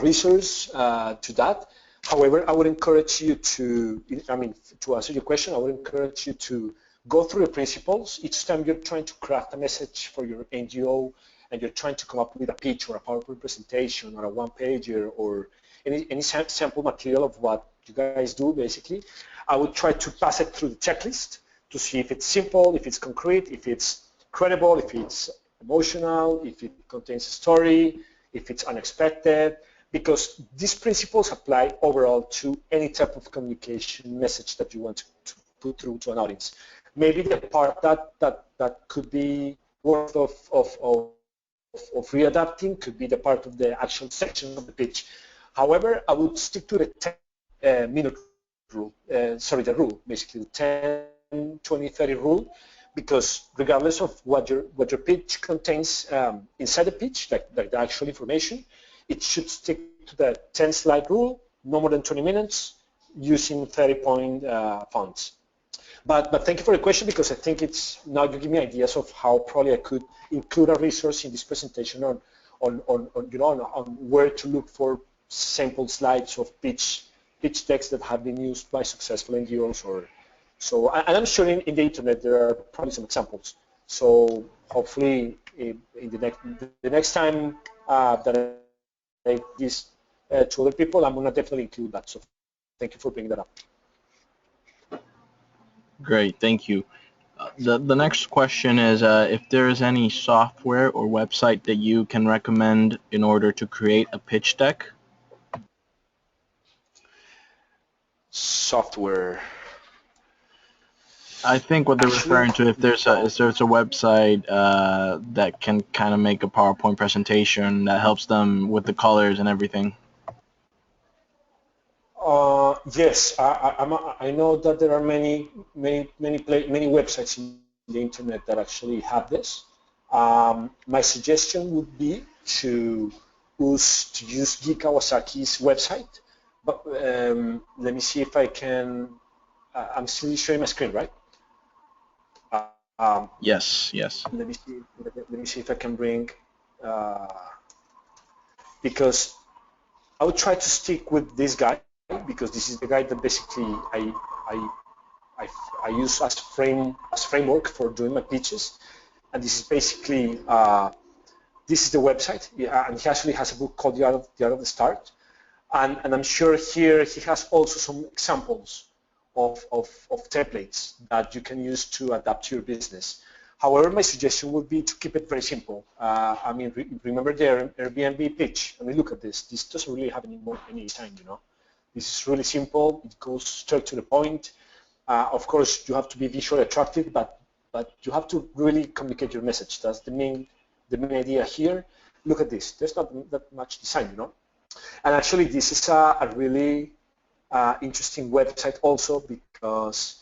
resource to that. However, I would encourage you to, I mean, to answer your question, I would encourage you to go through the principles. Each time you're trying to craft a message for your NGO and you're trying to come up with a pitch or a PowerPoint presentation or a one-pager or any sample material of what you guys do, basically, I would try to pass it through the checklist to see if it's simple, if it's concrete, if it's credible, if it's emotional, if it contains a story, if it's unexpected, because these principles apply overall to any type of communication message that you want to put through to an audience. Maybe the part that could be worth of readapting could be the part of the actual section of the pitch. However, I would stick to the 10-minute rule, the rule, basically the 10, 20, 30 rule, because regardless of what your pitch contains inside the pitch, like the actual information, it should stick to the 10-slide rule, no more than 20 minutes, using 30-point fonts. But thank you for the question, because I think it's now you give me ideas of how probably I could include a resource in this presentation on where to look for sample slides of pitch decks that have been used by successful NGOs and I'm sure in the internet there are probably some examples. So hopefully in the next time that I make this to other people, I'm gonna definitely include that. So thank you for bringing that up.
Great, thank you. The next question is if there is any software or website that you can recommend in order to create a pitch deck.
Software.
I think what they're referring to, if there's a website that can kind of make a PowerPoint presentation that helps them with the colors and everything.
Yes, I know that there are many websites in the internet that actually have this. My suggestion would be to use Guy Kawasaki's website. But let me see if I can. I'm still sharing my screen, right?
Yes.
Let me see if I can bring. Because I would try to stick with this guy, because this is the guy that basically I use as framework for doing my pitches, and this is basically this is the website, and he actually has a book called The Art of the Start, and I'm sure here he has also some examples of templates that you can use to adapt to your business. However, my suggestion would be to keep it very simple. I mean, remember the Airbnb pitch. I mean, look at this. This doesn't really have any design, you know. This is really simple. It goes straight to the point. Of course, you have to be visually attractive, but you have to really communicate your message. That's the main idea here. Look at this. There's not that much design, you know. And actually, this is a really interesting website also because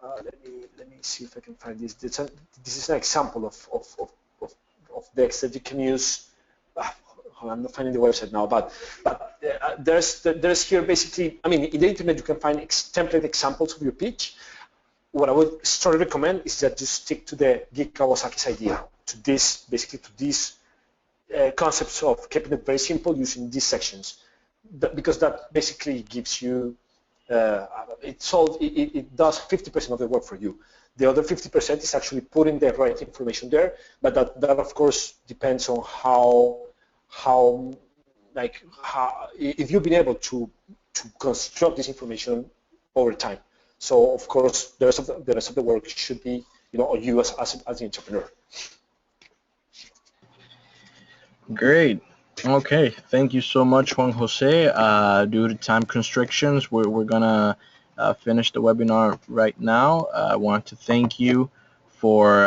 let me see if I can find this. This is an example of decks that you can use. I'm not finding the website now, but there's here basically. I mean, in the internet you can find template examples of your pitch. What I would strongly recommend is that you stick to the Geek Kawasaki's idea, to this basically to these concepts of keeping it very simple using these sections, because that basically gives you it does 50% of the work for you. The other 50% is actually putting the right information there, but that of course depends on how if you've been able to construct this information over time. So of course the rest of the work should be, you know, on you as the entrepreneur.
Great. Okay, thank you so much, Juan Jose. Due to time constrictions, we're gonna finish the webinar right now. I want to thank you for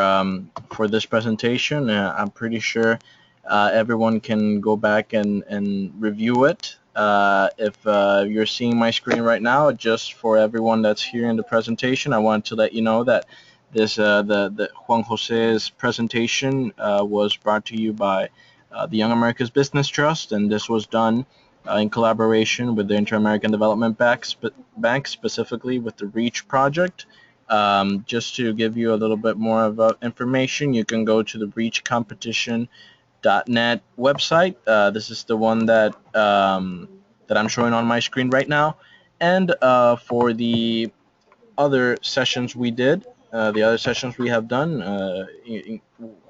this presentation. I'm pretty sure everyone can go back and review it. If you're seeing my screen right now, just for everyone that's here in the presentation, I want to let you know that this the Juan Jose's presentation was brought to you by the Young America's Business Trust, and this was done in collaboration with the Inter-American Development Bank, specifically with the REACH project. Just to give you a little bit more of information, you can go to the reachcompetition.net website. This is the one that I'm showing on my screen right now. And for the other sessions we did, the other sessions we have done,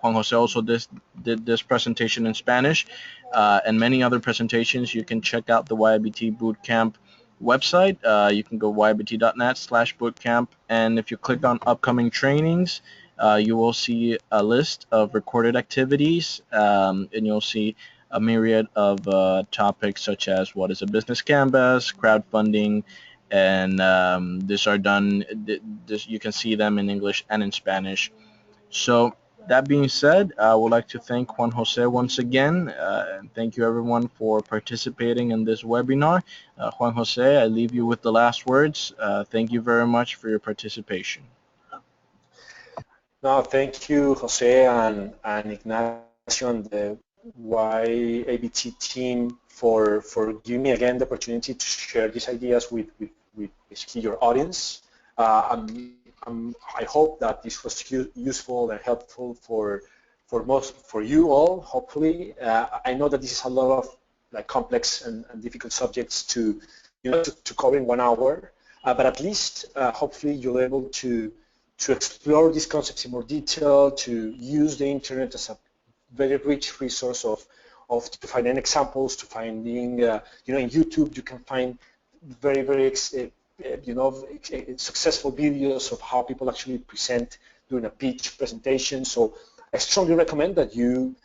Juan Jose also did this presentation in Spanish, and many other presentations. You can check out the YIBT Bootcamp website. You can go ybt.net/bootcamp, and if you click on upcoming trainings, you will see a list of recorded activities, and you'll see a myriad of topics such as what is a business canvas, crowdfunding, and these are done. You can see them in English and in Spanish. So that being said, I would like to thank Juan Jose once again, and thank you everyone for participating in this webinar. Juan Jose, I leave you with the last words. Thank you very much for your participation.
No, thank you, Jose and Ignacio and the YABT team for giving me again the opportunity to share these ideas with basically your audience. I hope that this was useful and helpful for you all. Hopefully, I know that this is a lot of like complex and difficult subjects to cover in 1 hour, but at least hopefully you're able to explore these concepts in more detail, to use the internet as a very rich resource to finding examples, to finding in YouTube you can find very successful videos of how people actually present during a pitch presentation. So I strongly recommend that you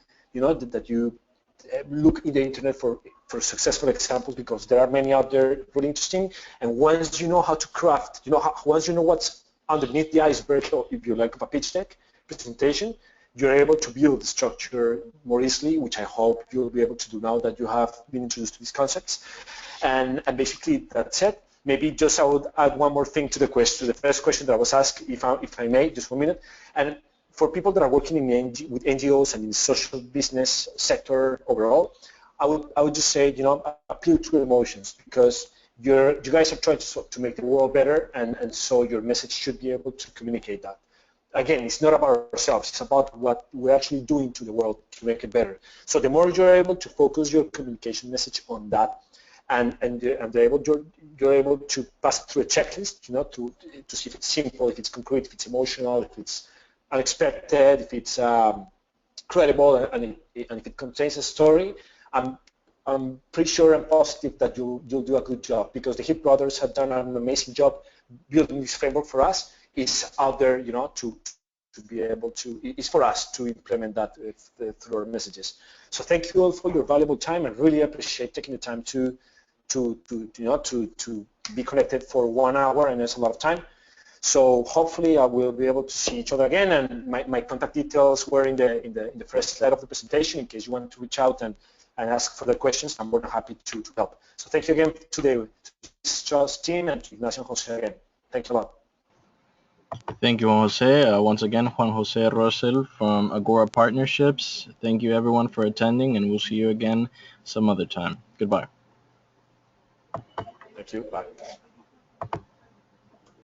look in the internet for successful examples, because there are many out there really interesting. And once you know how to craft, once you know what's underneath the iceberg, if you like, of a pitch deck presentation, you're able to build the structure more easily, which I hope you'll be able to do now that you have been introduced to these concepts. And basically that's it. Maybe just I would add one more thing to the first question that I was asked, if I may, just 1 minute. And for people that are working with NGOs and in the social business sector overall, I would just say, appeal to your emotions, because you guys are trying to make the world better, and so your message should be able to communicate that. Again, it's not about ourselves, it's about what we're actually doing to the world to make it better. So the more you're able to focus your communication message on that, and you're able to pass it through a checklist, to see if it's simple, if it's concrete, if it's emotional, if it's unexpected, if it's credible, and if it contains a story. I'm pretty sure and positive that you'll do a good job, because the Hip Brothers have done an amazing job building this framework for us. It's out there, to be able to, is for us to implement that through our messages. So thank you all for your valuable time. I really appreciate taking the time to be connected for 1 hour, and it's a lot of time. So hopefully I will be able to see each other again, and my contact details were in the first slide of the presentation in case you want to reach out and ask further questions. I'm more than happy to help. So thank you again to the Charles team and to Ignacio and Jose again. Thanks a lot.
Thank you, Juan Jose. Once again, Juan Jose Rosel from Agora Partnerships. Thank you, everyone, for attending, and we'll see you again some other time. Goodbye.
Thank you. Bye.